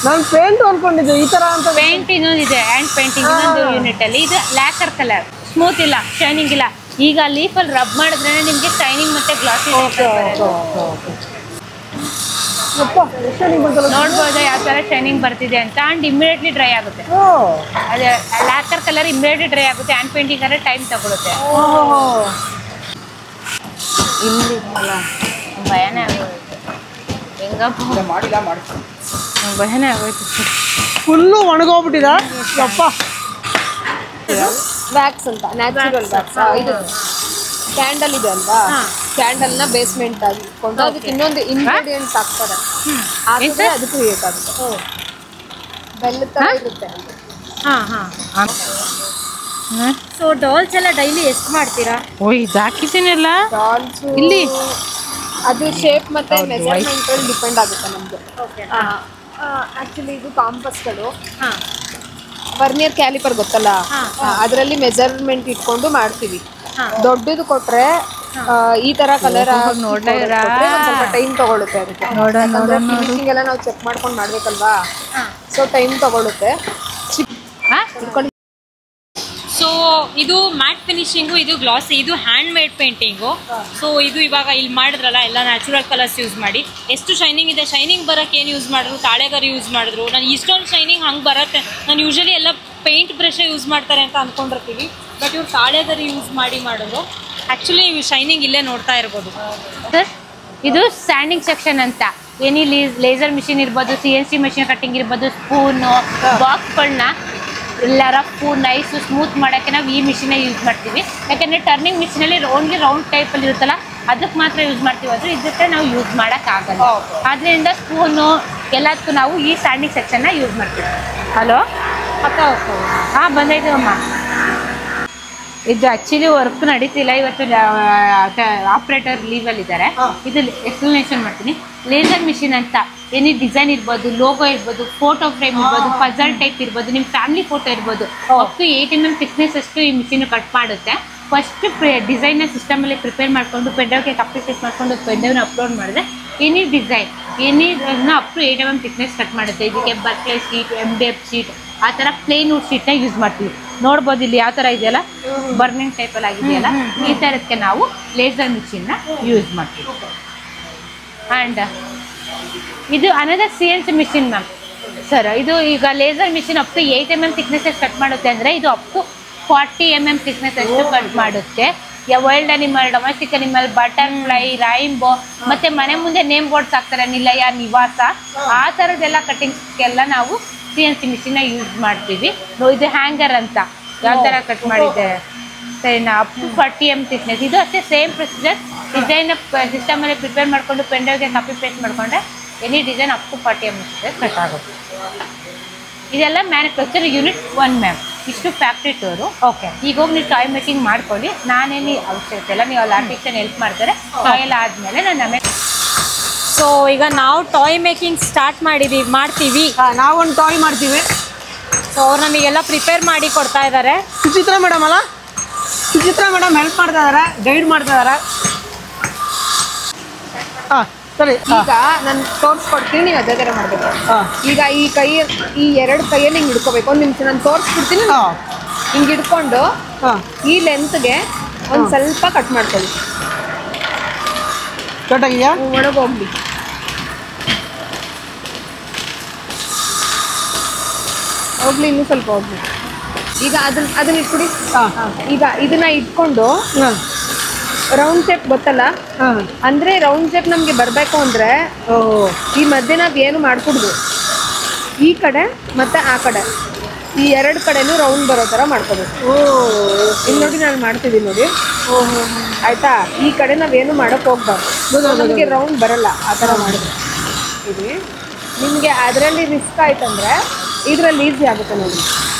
ನಾನು ಪೇಂಟ್ ಅನ್ಕೊಂಡಿದ್ದೆ ಈ ತರ ಅಂತ. ಪೇಂಟ್ ಇನ್ನೊಂದು ಇದೆ, ಹ್ಯಾಂಡ್ ಪೇಂಟಿಂಗ್ ಇನ್ನೊಂದು ಯೂನಿಟ್ ಅಲ್ಲಿ. ಇದು ಲ್ಯಾಕರ್ ಕಲರ್, ಸ್ಮೂತ್ ಇಲ್ಲ, ಶೈನಿಂಗ್ ಇಲ್ಲ. ಈಗ ಲೀಫಲ್ಲಿ ರಬ್ ಮಾಡಿದ್ರೆ ನಿಮ್ಗೆ ಶೈನಿಂಗ್ ಮತ್ತೆ ಗ್ಲಾಸಿ ನೋಡ್ಬೋದು ಯಾವ ತರ ಶೈನಿಂಗ್ ಬರ್ತಿದೆ ಅಂತ. ಅಂಡ್ ಇಮಿಡಿಯೇಟ್ಲಿ ಡ್ರೈ ಆಗುತ್ತೆ. ಅದೇ ಲ್ಯಾಕರ್ ಕಲರ್ ಇಮಿಡಿಯೇಟ್ಲಿ ಡ್ರೈ ಆಗುತ್ತೆ. ಹ್ಯಾಂಡ್ ಪೇಂಟಿಂಗ್ ಅಂದ್ರೆ ಟೈಮ್ ತಗೊಳುತ್ತೆ. ಇಲ್ಲಿ ಭಯನೇ ಆಗೋಯ್ತು, ಹೆಂಗಪ್ಪ ಭಯನೇ ಆಗೋಯ್ತು. ಫುಲ್ಲು ಒಣಗೋಗ್ಬಿಟ್ಟಿದ. ಅಪ್ಪ ವ್ಯಾಕ್ಸ್ ಅಂತ, ನ್ಯಾಚುರಲ್ ವ್ಯಾಕ್ಸ್. ಇದು ಕ್ಯಾಂಡಲ್ ಇದೆ ಅಲ್ವಾ, ಕ್ಯಾಂಡಲ್ನ ಬೇಸ್ಮೆಂಟ್ ಆಗಿ ಇಟ್ಕೊಂಡು ಅದಕ್ಕೆ ಇನ್ನೊಂದು ಇಂಗ್ರೀಡಿಯೆಂಟ್ ಹಾಕ್ತಾರೆ, ಹಾಕಿದ್ರೆ ಅದು ಕ್ರಿಯೇಟ್ ಆಗುತ್ತೆ. ಬೆಲ್ಲದ ಥರ ಇರುತ್ತೆ. ಸೊ ಡಾಲ್ಸ್ ಎಲ್ಲ ಡೈಲಿ ಎಷ್ಟು ಮಾಡ್ತೀರಾ? ಇದು ಹಾಕಿದ್ದೀನಲ್ಲ ಡಾಲ್ಸ್ ಇಲ್ಲಿ, ಅದು ಶೇಪ್ ಮತ್ತೆ ಮೆಜರ್ಮೆಂಟ್ ಅಲ್ಲಿ ಡಿಪೆಂಡ್ ಆಗುತ್ತೆ ನಮ್ಗೆ. ಆಕ್ಚುಲಿ ಇದು ಕಾಂಪಸ್ಗಳು, ವರ್ನಿಯರ್ ಕ್ಯಾಲಿಪರ್ ಗೊತ್ತಲ್ಲ, ಅದರಲ್ಲಿ ಮೆಜರ್ಮೆಂಟ್ ಇಟ್ಕೊಂಡು ಮಾಡ್ತೀವಿ. ದೊಡ್ಡದು ಕೊಟ್ರೆ ಈ ತರ ಕಲರ್ ನೋಡ್ಲಾ ಸ್ವಲ್ಪ ಟೈಮ್ ತಗೊಳುತ್ತೆ ಅದಕ್ಕೆ ಫಿನಿಶಿಂಗ್ ಎಲ್ಲ ನಾವು ಚೆಕ್ ಮಾಡ್ಕೊಂಡು ಮಾಡ್ಬೇಕಲ್ವಾ ಸೊ ಟೈಮ್ ತಗೊಳುತ್ತೆ. ಸೊ ಇದು ಮ್ಯಾಟ್ ಫಿನಿಶಿಂಗು, ಇದು ಗ್ಲಾಸಿ, ಇದು ಹ್ಯಾಂಡ್ ಮೇಡ್ ಪೇಂಟಿಂಗು. ಸೊ ಇದು ಇವಾಗ ಇಲ್ಲಿ ಮಾಡಿದ್ರಲ್ಲ ಎಲ್ಲ ನ್ಯಾಚುರಲ್ ಕಲರ್ಸ್ ಯೂಸ್ ಮಾಡಿ ಎಷ್ಟು ಶೈನಿಂಗ್ ಇದೆ. ಶೈನಿಂಗ್ ಬರೋಕ್ಕೆ ಏನು ಯೂಸ್ ಮಾಡಿದ್ರು, ತಾಳೆಗರಿ ಯೂಸ್ ಮಾಡಿದ್ರು. ನಾನು ಇಷ್ಟೊಂದು ಶೈನಿಂಗ್ ಹಂಗೆ ಬರುತ್ತೆ. ನಾನು ಯೂಶಲಿ ಎಲ್ಲ ಪೇಂಟ್ ಬ್ರಷೇ ಯೂಸ್ ಮಾಡ್ತಾರೆ ಅಂತ ಅಂದ್ಕೊಂಡಿರ್ತೀವಿ, ಬಟ್ ಇವ್ರು ತಾಳೆಗರಿ ಯೂಸ್ ಮಾಡಿದ್ರು. ಆ್ಯಕ್ಚುಲಿ ಇವು ಶೈನಿಂಗ್ ಇಲ್ಲೇ ನೋಡ್ತಾ ಇರ್ಬೋದು. ಇದು ಸ್ಟ್ಯಾಂಡಿಂಗ್ ಸೆಕ್ಷನ್ ಅಂತ. ಎನಿ ಲೇಸರ್ ಮಿಷಿನ್ ಇರ್ಬೋದು, CNC ಮಿಷಿನ್ ಕಟ್ಟಿಂಗ್ ಇರ್ಬೋದು, ಸ್ಪೂನು ಬಾಕ್ಸ್ಗಳನ್ನ ಎಲ್ಲ ರಫು ನೈಸು ಸ್ಮೂತ್ ಮಾಡೋಕ್ಕೆ ನಾವು ಈ ಮಿಷಿನೇ ಯೂಸ್ ಮಾಡ್ತೀವಿ. ಯಾಕೆಂದರೆ ಟರ್ನಿಂಗ್ ಮಿಷಿನಲ್ಲಿ ಓನ್ಲಿ ರೌಂಡ್ ಟೈಪಲ್ಲಿ ಇರುತ್ತಲ್ಲ ಅದಕ್ಕೆ ಮಾತ್ರ ಯೂಸ್ ಮಾಡ್ತೀವಿ, ಅದು ಇದಕ್ಕೆ ನಾವು ಯೂಸ್ ಮಾಡೋಕ್ಕಾಗಲ್ಲ. ಆದ್ದರಿಂದ ಸ್ಪೂನು ಎಲ್ಲದಕ್ಕೂ ನಾವು ಈ ಸ್ಟ್ಯಾಂಡಿಂಗ್ ಸೆಕ್ಷನ್ನ ಯೂಸ್ ಮಾಡ್ತೀವಿ. ಹಲೋ ಹಾಂ ಬಂದೈತೆ ಅಮ್ಮ. ಇದು ಆ್ಯಕ್ಚುಲಿ ವರ್ಕ್ ನಡೀತಿಲ್ಲ ಇವತ್ತು, ಆಪ್ರೇಟರ್ ಲೀವಲ್ಲಿದ್ದಾರೆ. ಇದು ಎಕ್ಸ್ಪ್ಲನೇಷನ್ ಮಾಡ್ತೀನಿ. ಲೇಸರ್ ಮಿಷಿನ್ ಅಂತ ಎನಿ ಡಿಸೈನ್ ಇರ್ಬೋದು, ಲೋಗೋ ಇರ್ಬೋದು, ಫೋಟೋ ಫ್ರೇಮ್ ಇರ್ಬೋದು, ಪಜಲ್ ಟೈಪ್ ಇರ್ಬೋದು, ನಿಮ್ಮ ಫ್ಯಾಮಿಲಿ ಫೋಟೋ ಇರ್ಬೋದು, ಅಪ್ ಟು 8 mm ಥಿಕ್ನೆಸ್ ಅಷ್ಟು ಈ ಮಿಷಿನ್ ಕಟ್ ಮಾಡುತ್ತೆ. ಫಸ್ಟ್ ಡಿಸೈನ್ನ ಸಿಸ್ಟಮಲ್ಲಿ ಪ್ರಿಪೇರ್ ಮಾಡಿಕೊಂಡು ಪೆಂಡ್ರೈವ್ಗೆ ಕಾಪಿ ಪೇಸ್ಟ್ ಮಾಡಿಕೊಂಡು ಪೆಂಡ್ರೈವ್ನ ಅಪ್ಲೋಡ್ ಮಾಡಿದ್ರೆ any design up to 8 mm thickness cut ಮಾಡುತ್ತೆ. ಇದಕ್ಕೆ ಬರ್ಕ್ಲೆ ಶೀಟ್, MDF ಶೀಟ್, ಆ ಥರ ಪ್ಲೇನ್ ವುಡ್ ಶೀಟ್ನ ಯೂಸ್ ಮಾಡ್ತೀವಿ. ನೋಡ್ಬೋದು ಇಲ್ಲಿ ಯಾವ ಥರ ಇದೆಯಲ್ಲ, ಬರ್ನಿಂಗ್ ಟೈಪಲ್ಲಿ ಆಗಿದೆಯಲ್ಲ, ಈ ಥರಕ್ಕೆ ನಾವು ಲೇಸರ್ ಮಿಷಿನ್ನ ಯೂಸ್ ಮಾಡ್ತೀವಿ. ಆ್ಯಂಡ್ ಇದು another CNC machine ma'am. Sir ಇದು ಈಗ laser machine up to 8 mm thickness cut ಮಾಡುತ್ತೆ ಅಂದರೆ ಇದು ಅಪ್ ಟು 40 mm ಥಿಕ್ನೆಸ್ ಅಷ್ಟು ಕಟ್ ಮಾಡುತ್ತೆ. Wild animal, domestic animal, butterfly, rainbow, ಮತ್ತು ಮನೆ ಮುಂದೆ ನೇಮ್ ಬೋರ್ಡ್ಸ್ ಹಾಕ್ತಾರೆ, ನಿಲಯ, ನಿವಾಸ, ಆ ಥರದ್ದೆಲ್ಲ ಕಟ್ಟಿಂಗ್ಸ್ಗೆಲ್ಲ ನಾವು CNC ಮಿಷಿನ್ನ ಯೂಸ್ ಮಾಡ್ತೀವಿ. ಇದು ಹ್ಯಾಂಗರ್ ಅಂತ ಯಾವ ಥರ ಕಟ್ ಮಾಡಿದ್ದೆ ಸರಿನಾ, ಅಪ್ ಟು 40 mm ಥಿಕ್ನೆಸ್. ಇದು ಅಷ್ಟೇ ಸೇಮ್ ಪ್ರೊಸೀಜರ್. ಡಿಸೈನ್ ಸಿಸ್ಟಮಲ್ಲಿ ಪ್ರಿಪೇರ್ ಮಾಡಿಕೊಂಡು ಪೆಂಡ್ರೈವ್ಗೆ ಕಾಪಿ ಪೇಸ್ಟ್ ಮಾಡಿಕೊಂಡ್ರೆ any design up to 40 mm thickness cut ಆಗುತ್ತೆ. ಇದೆಲ್ಲ ಮ್ಯಾನುಫ್ಯಾಕ್ಚರ್ ಯೂನಿಟ್ 1 ಮ್ಯಾಮ್. ಇಷ್ಟು ಫ್ಯಾಕ್ಟ್ರಿ ಟೂರು. ಓಕೆ, ಈಗ ಹೋಗಿ ನೀವು ಟಾಯ್ ಮೇಕಿಂಗ್ ಮಾಡ್ಕೊಳ್ಳಿ, ನಾನೇನು ಅವಶ್ಯಕತೆ ಇಲ್ಲ, ನೀವು ಅಲ್ಲಿ ಆರ್ಟಿಸ್ಟನ್ ಹೆಲ್ಪ್ ಮಾಡ್ತಾರೆ. ಟಾಯ್ ಎಲ್ಲ ಆದಮೇಲೆ ನಾನು ಆಮೇಲೆ. ಸೊ ಈಗ ನಾವು ಟಾಯ್ ಮೇಕಿಂಗ್ ಸ್ಟಾರ್ಟ್ ಮಾಡ್ತೀವಿ. ನಾವೊಂದು ಟಾಯ್ ಮಾಡ್ತೀವಿ. ಸೊ ಅವ್ರು ನಮಗೆಲ್ಲ ಪ್ರಿಪೇರ್ ಮಾಡಿ ಕೊಡ್ತಾ ಇದ್ದಾರೆ. ಸುಚಿತ್ರಾ ಮೇಡಮ್ ಅಲ್ಲ, ಸುಚಿತ್ರಾ ಮೇಡಮ್ ಹೆಲ್ಪ್ ಮಾಡ್ತಾ ಇದ್ದಾರೆ, ಗೈಡ್ ಮಾಡ್ತಾ ಇದ್ದಾರೆ. ಹಾಂ ಸರಿ, ಈಗ ನಾನು ತೋರಿಸ್ಕೊಡ್ತೀನಿ, ನೀವು ಅದೇ ಥರ ಮಾಡಬೇಕು. ಈಗ ಈ ಎರಡು ಕೈಯಲ್ಲಿ ಹಿಂಗೆ ಹಿಡ್ಕೋಬೇಕು. ಒಂದು ನಿಮಿಷ ನಾನು ತೋರಿಸ್ಬಿಡ್ತೀನಿ. ಹಿಂಗೆ ಹಿಡ್ಕೊಂಡು ಈ ಲೆಂತ್ಗೆ ಒಂದು ಸ್ವಲ್ಪ ಕಟ್ ಮಾಡ್ಕೊಳ್ಳಿ. ಕರೆಕ್ಟಾಗಿದೆಯಾ? ಒಳಗೋಗ್ಲಿ. ಹೋಗ್ಲಿ, ಇನ್ನೂ ಸ್ವಲ್ಪ ಹೋಗ್ಲಿ. ಈಗ ಅದನ್ನ ಇಟ್ಬಿಡಿ. ಈಗ ಇದನ್ನ ಇಟ್ಕೊಂಡು ರೌಂಡ್ ಶೇಪ್ ಗೊತ್ತಲ್ಲ, ಅಂದ್ರೆ ರೌಂಡ್ ಶೇಪ್ ನಮ್ಗೆ ಬರ್ಬೇಕು ಅಂದ್ರೆ ಈ ಮಧ್ಯೆ ನಾವ್ ಏನು ಮಾಡ್ಕೊಡ್ದು, ಈ ಕಡೆ ಮತ್ತೆ ಆ ಕಡೆ ಈ ಎರಡು ಕಡೆನೂ ರೌಂಡ್ ಬರೋ ತರ ಮಾಡ್ಕೋಬೇಕು. ಇಲ್ಲಿ ನೋಡಿ ನಾನು ಮಾಡ್ತಿದ್ದೀನಿ ನೋಡಿ, ಆಯ್ತಾ? ಈ ಕಡೆ ನಾವೇನು ಮಾಡಕ್ ಹೋಗ್ಬಾರ್ದು, ನಮಗೆ ರೌಂಡ್ ಬರಲ್ಲ ಆ ತರ ಮಾಡಿದ್ರೆ. ಇದು ನಿಮ್ಗೆ ಅದರಲ್ಲಿ ರಿಸ್ಕ್ ಆಯ್ತಂದ್ರೆ ಇದ್ರಲ್ಲಿ ಈಸಿ ಆಗುತ್ತೆ ನೋಡಿ.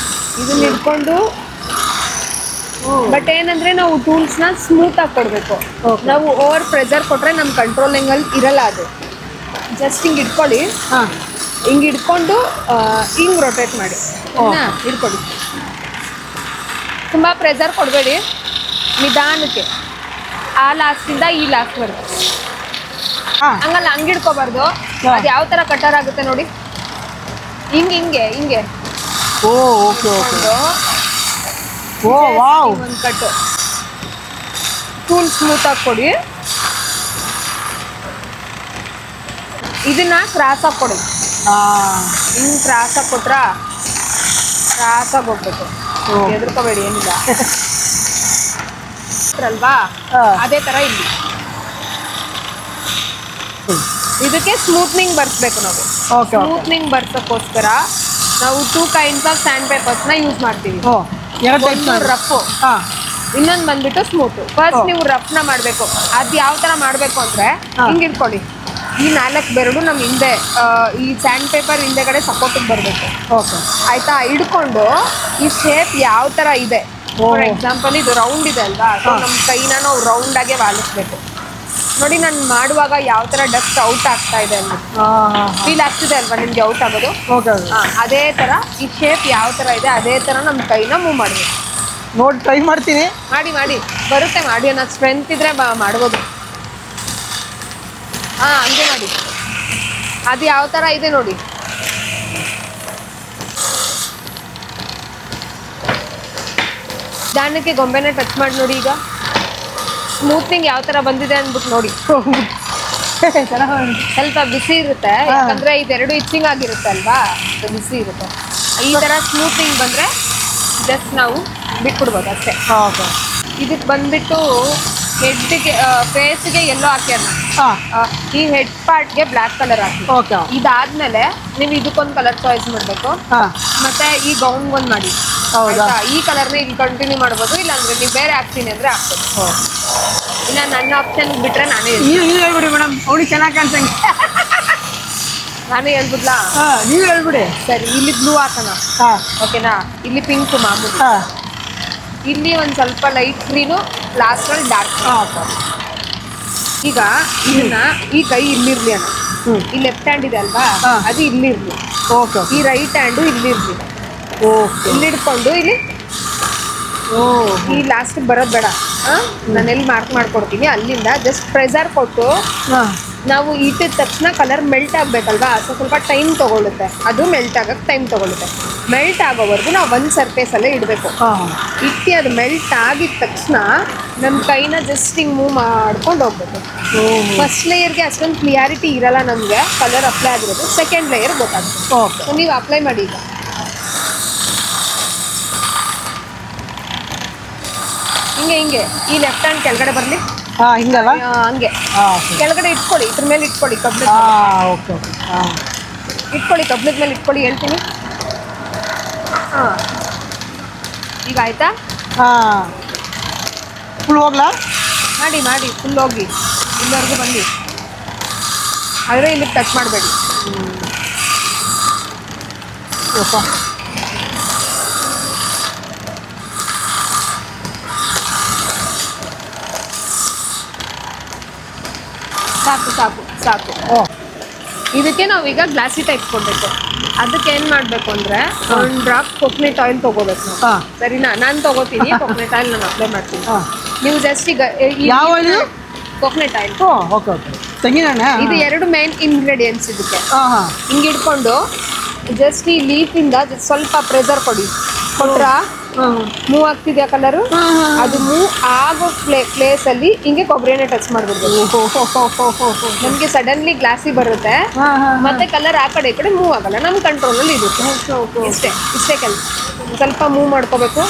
ಇದನ್ನ ಇಟ್ಕೊಂಡು ಬಟ್ ಏನಂದ್ರೆ ನಾವು ಟೂಲ್ಸ್ನ ಸ್ಮೂತ್ ಆಗಿ ಕೊಡಬೇಕು. ನಾವು ಓವರ್ ಪ್ರೆಷರ್ ಕೊಟ್ರೆ ನಮ್ಮ ಕಂಟ್ರೋಲಿಂಗ್ ಅಲ್ಲಿ ಇರಲ್ಲ. ಅದು ಜಸ್ಟ್ ಹಿಂಗೆ ಇಟ್ಕೊಳ್ಳಿ, ಹಿಂಗೆ ಇಟ್ಕೊಂಡು ಹಿಂಗೆ ರೊಟೇಟ್ ಮಾಡಿ, ಇಟ್ಕೊಳ್ಳಿ. ತುಂಬ ಪ್ರೆಷರ್ ಕೊಡಬೇಡಿ, ನಿಧಾನಕ್ಕೆ ಆ ಲಾಸ್ಟಿಂದ ಈ ಲಾಸ್ಟ್ ಬರುತ್ತೆ. ಹಂಗಲ್ಲ, ಹಂಗೆ ಇಟ್ಕೋಬಾರ್ದು. ಅದು ಯಾವ ಥರ ಕಟ್ಟರ್ ಆಗುತ್ತೆ ನೋಡಿ, ಹಿಂಗೆ ಹಿಂಗೆ ಹಿಂಗೆ ಒಂದು ಕಟ್ಟು ಟೂಲ್ ಸ್ಮೂತ್ ಆಗಿ ಕೊಡಿ. ಇದನ್ನ ಕ್ರಾಸ್ ಆಗಿ ಕೊಡಿ. ಹಿಂಗೆ ಕ್ರಾಸ್ ಆಗಿ ಕೊಟ್ರ ಕ್ರಾಸ್ ಆಗಿ ಹೋಗ್ಬೇಕು, ಹೆದರ್ಕೋಬೇಡಿ, ಏನಿಲ್ಲ ಅಲ್ವಾ? ಅದೇ ತರ ಇಲ್ಲಿ ಇದಕ್ಕೆ ಸ್ಮೂತ್ನಿಂಗ್ ಬರ್ಸ್ಬೇಕು ನಾವು. ಸ್ಮೂತ್ನಿಂಗ್ ಬರ್ಸಕ್ಕೋಸ್ಕರ ನಾವು 2 kinds ಆಫ್ ಸ್ಯಾಂಡ್ ಪೇಪರ್ಸ್ನ ಯೂಸ್ ಮಾಡ್ತೀವಿ. ಒಂದು ರಫ್, ಇನ್ನೊಂದು ಬಂದ್ಬಿಟ್ಟು ಸ್ಮೂತ್. ಫಸ್ಟ್ ನೀವು ರಫ್ನ ಮಾಡಬೇಕು. ಅದು ಯಾವ ಥರ ಮಾಡಬೇಕು ಅಂದರೆ ಹಿಂಗೆ ಇಟ್ಕೊಳ್ಳಿ. ಈ 4 ಬೆರಳು ನಮ್ಮ ಹಿಂದೆ ಈ ಸ್ಯಾಂಡ್ ಪೇಪರ್ ಹಿಂದೆಗಡೆ ಸಪೋರ್ಟಿಗೆ ಬರಬೇಕು. ಆಯಿತಾ? ಹಿಡ್ಕೊಂಡು ಈ ಶೇಪ್ ಯಾವ ಥರ ಇದೆ, ಫಾರ್ ಎಕ್ಸಾಂಪಲ್ ಇದು ರೌಂಡ್ ಇದೆ ಅಲ್ವಾ, ಸೊ ನಮ್ಮ ಕೈನ ನಾವು ರೌಂಡಾಗೆ ವಾಲಿಸ್ಬೇಕು. ನೋಡಿ ನಾನು ಮಾಡುವಾಗ ಯಾವ ಥರ ಡಸ್ಟ್ ಔಟ್ ಆಗ್ತಾ ಇದೆ ಅಂತ ಫೀಲ್ ಆಗ್ತಿದೆ ಅಲ್ವಾ ನಿಮಗೆ ಔಟ್ ಆಗೋದು? ಅದೇ ಥರ ಈ ಶೇಪ್ ಯಾವ ಥರ ಇದೆ ಅದೇ ಥರ ನಮ್ಮ ಕೈನ ಮೂವ್ ಮಾಡಬೇಕು. ನೋಡಿ ಟ್ರೈ ಮಾಡ್ತೀನಿ. ಮಾಡಿ ಬರುತ್ತೆ ಮಾಡಿ, ಅನ್ನೋದು ಸ್ಟ್ರೆಂತ್ ಇದ್ರೆ ಮಾಡ್ಬೋದು. ಹಾ ಹಂಗೆ ಮಾಡಿ. ಅದು ಯಾವ ತರ ಇದೆ ನೋಡಿ. ನಿಧಾನಕ್ಕೆ ಗೊಂಬೆನ ಟಚ್ ಮಾಡಿ ನೋಡಿ. ಈಗ ಸ್ಮೂತ್ನಿಂಗ್ ಯಾವ ತರ ಬಂದಿದೆ ಅಂದ್ಬಿಟ್ಟು ನೋಡಿ. ಸ್ವಲ್ಪ ಬಿಸಿ ಇರುತ್ತೆ, ಯಾಕಂದ್ರೆ ಇದೆರಡು ಇಚ್ಚಿಂಗ್ ಆಗಿರುತ್ತೆ ಅಲ್ವಾ, ಬಿಸಿ ಇರುತ್ತೆ. ಈ ತರ ಸ್ಮೂತಿಂಗ್ ಬಂದ್ರೆ ಜಸ್ಟ್ ನಾವು ಬಿಟ್ಬಿಡ್ಬೋದು ಅಷ್ಟೇ. ಇದಕ್ಕೆ ಬಂದ್ಬಿಟ್ಟು ಹೆಡ್ಗೆ ಫೇಸ್ಗೆ ಎಲ್ಲೋ ಹಾಕ್ಯಾರ, ಈ ಹೆಡ್ ಪಾರ್ಟ್ಗೆ ಬ್ಲ್ಯಾಕ್ ಕಲರ್ ಹಾಕಿ. ಇದಾದ್ಮೇಲೆ ನೀವು ಇದಕ್ಕೊಂದು ಕಲರ್ ಚಾಯ್ಸ್ ಮಾಡ್ಬೇಕು, ಮತ್ತೆ ಈ ಗೌನ್ ಒಂದ್ ಮಾಡಿ. ಈ ಕಲರ್ನ ಈಗ ಕಂಟಿನ್ಯೂ ಮಾಡ್ಬೋದು, ಇಲ್ಲಾಂದ್ರೆ ನೀವು ಬೇರೆ ಹಾಕ್ತೀನಿ ಅಂದ್ರೆ ಹಾಕ್ಬೋದು. ಇನ್ನ ನನ್ನ ಆಪ್ಷನ್ ಬಿಟ್ರೆ ನಾನೇ ಹೇಳ್ಬಿಡಿ ಮೇಡಮ್, ಅವ್ನಿಗೆ ಚೆನ್ನಾಗಿ ಕಾಣ್ಸಂಗೆ. ನಾನೇ ಹೇಳ್ಬಿಡ್ಲಾ? ನೀವು ಹೇಳ್ಬಿಡಿ. ಸರಿ, ಇಲ್ಲಿ ಬ್ಲೂ ಹಾಕೋಣ, ಓಕೆನಾ? ಇಲ್ಲಿ ಪಿಂಕ್ ಮಾಮೂಲಿ, ಇಲ್ಲಿ ಒಂದ್ ಸ್ವಲ್ಪ ಲೈಟ್ ಗ್ರೀನು, ಲಾಸ್ಟ್ ಅಲ್ಲಿ ಡಾರ್ಕ್. ಈಗ ಇದನ್ನ ಈ ಕೈ ಇಲ್ಲಿರ್ಲಿ ಅಣ್ಣ, ಈ ಲೆಫ್ಟ್ ಹ್ಯಾಂಡ್ ಇದೆ ಅಲ್ವಾ, ಅದು ಇಲ್ಲಿರ್ಲಿ. ಈ ರೈಟ್ ಹ್ಯಾಂಡು ಇಲ್ಲಿರ್ಲಿ. ಇಲ್ಲಿ ಹಿಡ್ಕೊಂಡು ಇಲ್ಲಿ ಈ ಲಾಸ್ಟ್ ಬರೋದ್ ಬೇಡ, ನಾನು ಎಲ್ಲಿ ಮಾರ್ಕ್ ಮಾಡ್ಕೊಡ್ತೀನಿ ಅಲ್ಲಿಂದ ಜಸ್ಟ್ ಪ್ರೆಸರ್ ಕೊಟ್ಟು ನಾವು ಇಟ್ಟಿದ ತಕ್ಷಣ ಕಲರ್ ಮೆಲ್ಟ್ ಆಗ್ಬೇಕಲ್ವಾ, ಸ್ವಲ್ಪ ಟೈಮ್ ತಗೊಳುತ್ತೆ. ಅದು ಮೆಲ್ಟ್ ಆಗಕ್ಕೆ ಟೈಮ್ ತಗೊಳುತ್ತೆ. ಮೆಲ್ಟ್ ಆಗೋವರೆಗೂ ನಾವು ಒಂದು ಸರ್ಫೇಸ್ ಅಲ್ಲೇ ಇಡಬೇಕು. ಇಟ್ಟು ಅದು ಮೆಲ್ಟ್ ಆಗಿದ ತಕ್ಷಣ ನಮ್ಮ ಕೈನ ಜಸ್ಟ್ ಹಿಂಗೆ ಮೂವ್ ಮಾಡ್ಕೊಂಡು ಹೋಗ್ಬೇಕು. ಫಸ್ಟ್ ಲೇಯರ್ಗೆ ಅಷ್ಟೊಂದು ಕ್ಲಿಯಾರಿಟಿ ಇರಲ್ಲ ನಮಗೆ, ಕಲರ್ ಅಪ್ಲೈ ಆಗಿರೋದು. ಸೆಕೆಂಡ್ ಲೇಯರ್ ಗೊತ್ತಾಗುತ್ತೆ. ಸೊ ನೀವು ಅಪ್ಲೈ ಮಾಡಿ. ಈಗ ಹಿಂಗೆ ಈ ಲೆಫ್ಟ್ ಹ್ಯಾಂಡ್ ಕೆಳಗಡೆ ಬರಲಿ, ಹಿಂಗಲ್ಲ ಹಂಗೆ ಕೆಳಗಡೆ ಇಟ್ಕೊಳ್ಳಿ, ಇದ್ರ ಮೇಲೆ ಇಟ್ಕೊಳ್ಳಿ, ಕಬ್ಬಿಣ ಇಟ್ಕೊಳ್ಳಿ, ಕಬ್ಬಿಣದ ಮೇಲೆ ಇಟ್ಕೊಳ್ಳಿ, ಹೇಳ್ತೀನಿ. ಈಗ ಆಯ್ತಾ? ಫುಲ್ ಹೋಗ್ಲಾ? ಮಾಡಿ ಫುಲ್ ಹೋಗಿ ಇಲ್ಲಿವರೆಗೂ ಬನ್ನಿ, ಆದರೆ ಇಲ್ಲಿಗೆ ಟಚ್ ಮಾಡಬೇಡಿ. ಸಾಕು. ಇದಕ್ಕೆ ನಾವೀಗ ಗ್ಲಾಸಿ ಟೈಪ್ ಕೊಡ್ಬೇಕು. ಅದಕ್ಕೆ ಏನ್ ಮಾಡ್ಬೇಕು ಅಂದ್ರೆ ಒಂದು ಡ್ರಾಪ್ ಕೊಕೊನಟ್ ಆಯಿಲ್ ತಗೋಬೇಕು. ಸರಿನಾ? ನಾನು ತಗೋತೀನಿ ಕೊಕೊನಟ್ ಆಯಿಲ್, ನಾನು ಅಪ್ಲೈ ಮಾಡ್ತೀನಿ. ನೀವು ಜಸ್ಟ್ ಈಗ ಕೊಕೊನಟ್ ಆಯಿಲ್, ಇದು ಎರಡು ಮೇನ್ ಇಂಗ್ರೀಡಿಯೆಂಟ್ಸ್ ಇದಕ್ಕೆ. ಹಿಂಗೆ ಇಟ್ಕೊಂಡು ಜಸ್ಟ್ ಈ ಲೀಫಿಂದ ಸ್ವಲ್ಪ ಪ್ರೆಸರ್ ಕೊಟ್ರ ಮೂವ್ ಆಗ್ತಿದ್ಯಾ ಕಲರು, ಅದು ಮೂವ್ ಆಗೋ ಪ್ಲೇಸ್ ಅಲ್ಲಿ ಹಿಂಗೆ ಕೊಬ್ಬರಿನ ಟಚ್ ಮಾಡ್ಬಿಡ್ಬೇಕು. ನಮ್ಗೆ ಸಡನ್ಲಿ ಗ್ಲಾಸಿ ಬರುತ್ತೆ, ಮತ್ತೆ ಕಲರ್ ಆ ಕಡೆ ಈ ಕಡೆ ಮೂವ್ ಆಗಲ್ಲ, ನಮ್ ಕಂಟ್ರೋಲ್ ಅಲ್ಲಿ ಇರುತ್ತೆ. ಇಷ್ಟೇ ಕೆಲಸ. ಸ್ವಲ್ಪ ಮೂವ್ ಮಾಡ್ಕೋಬೇಕು.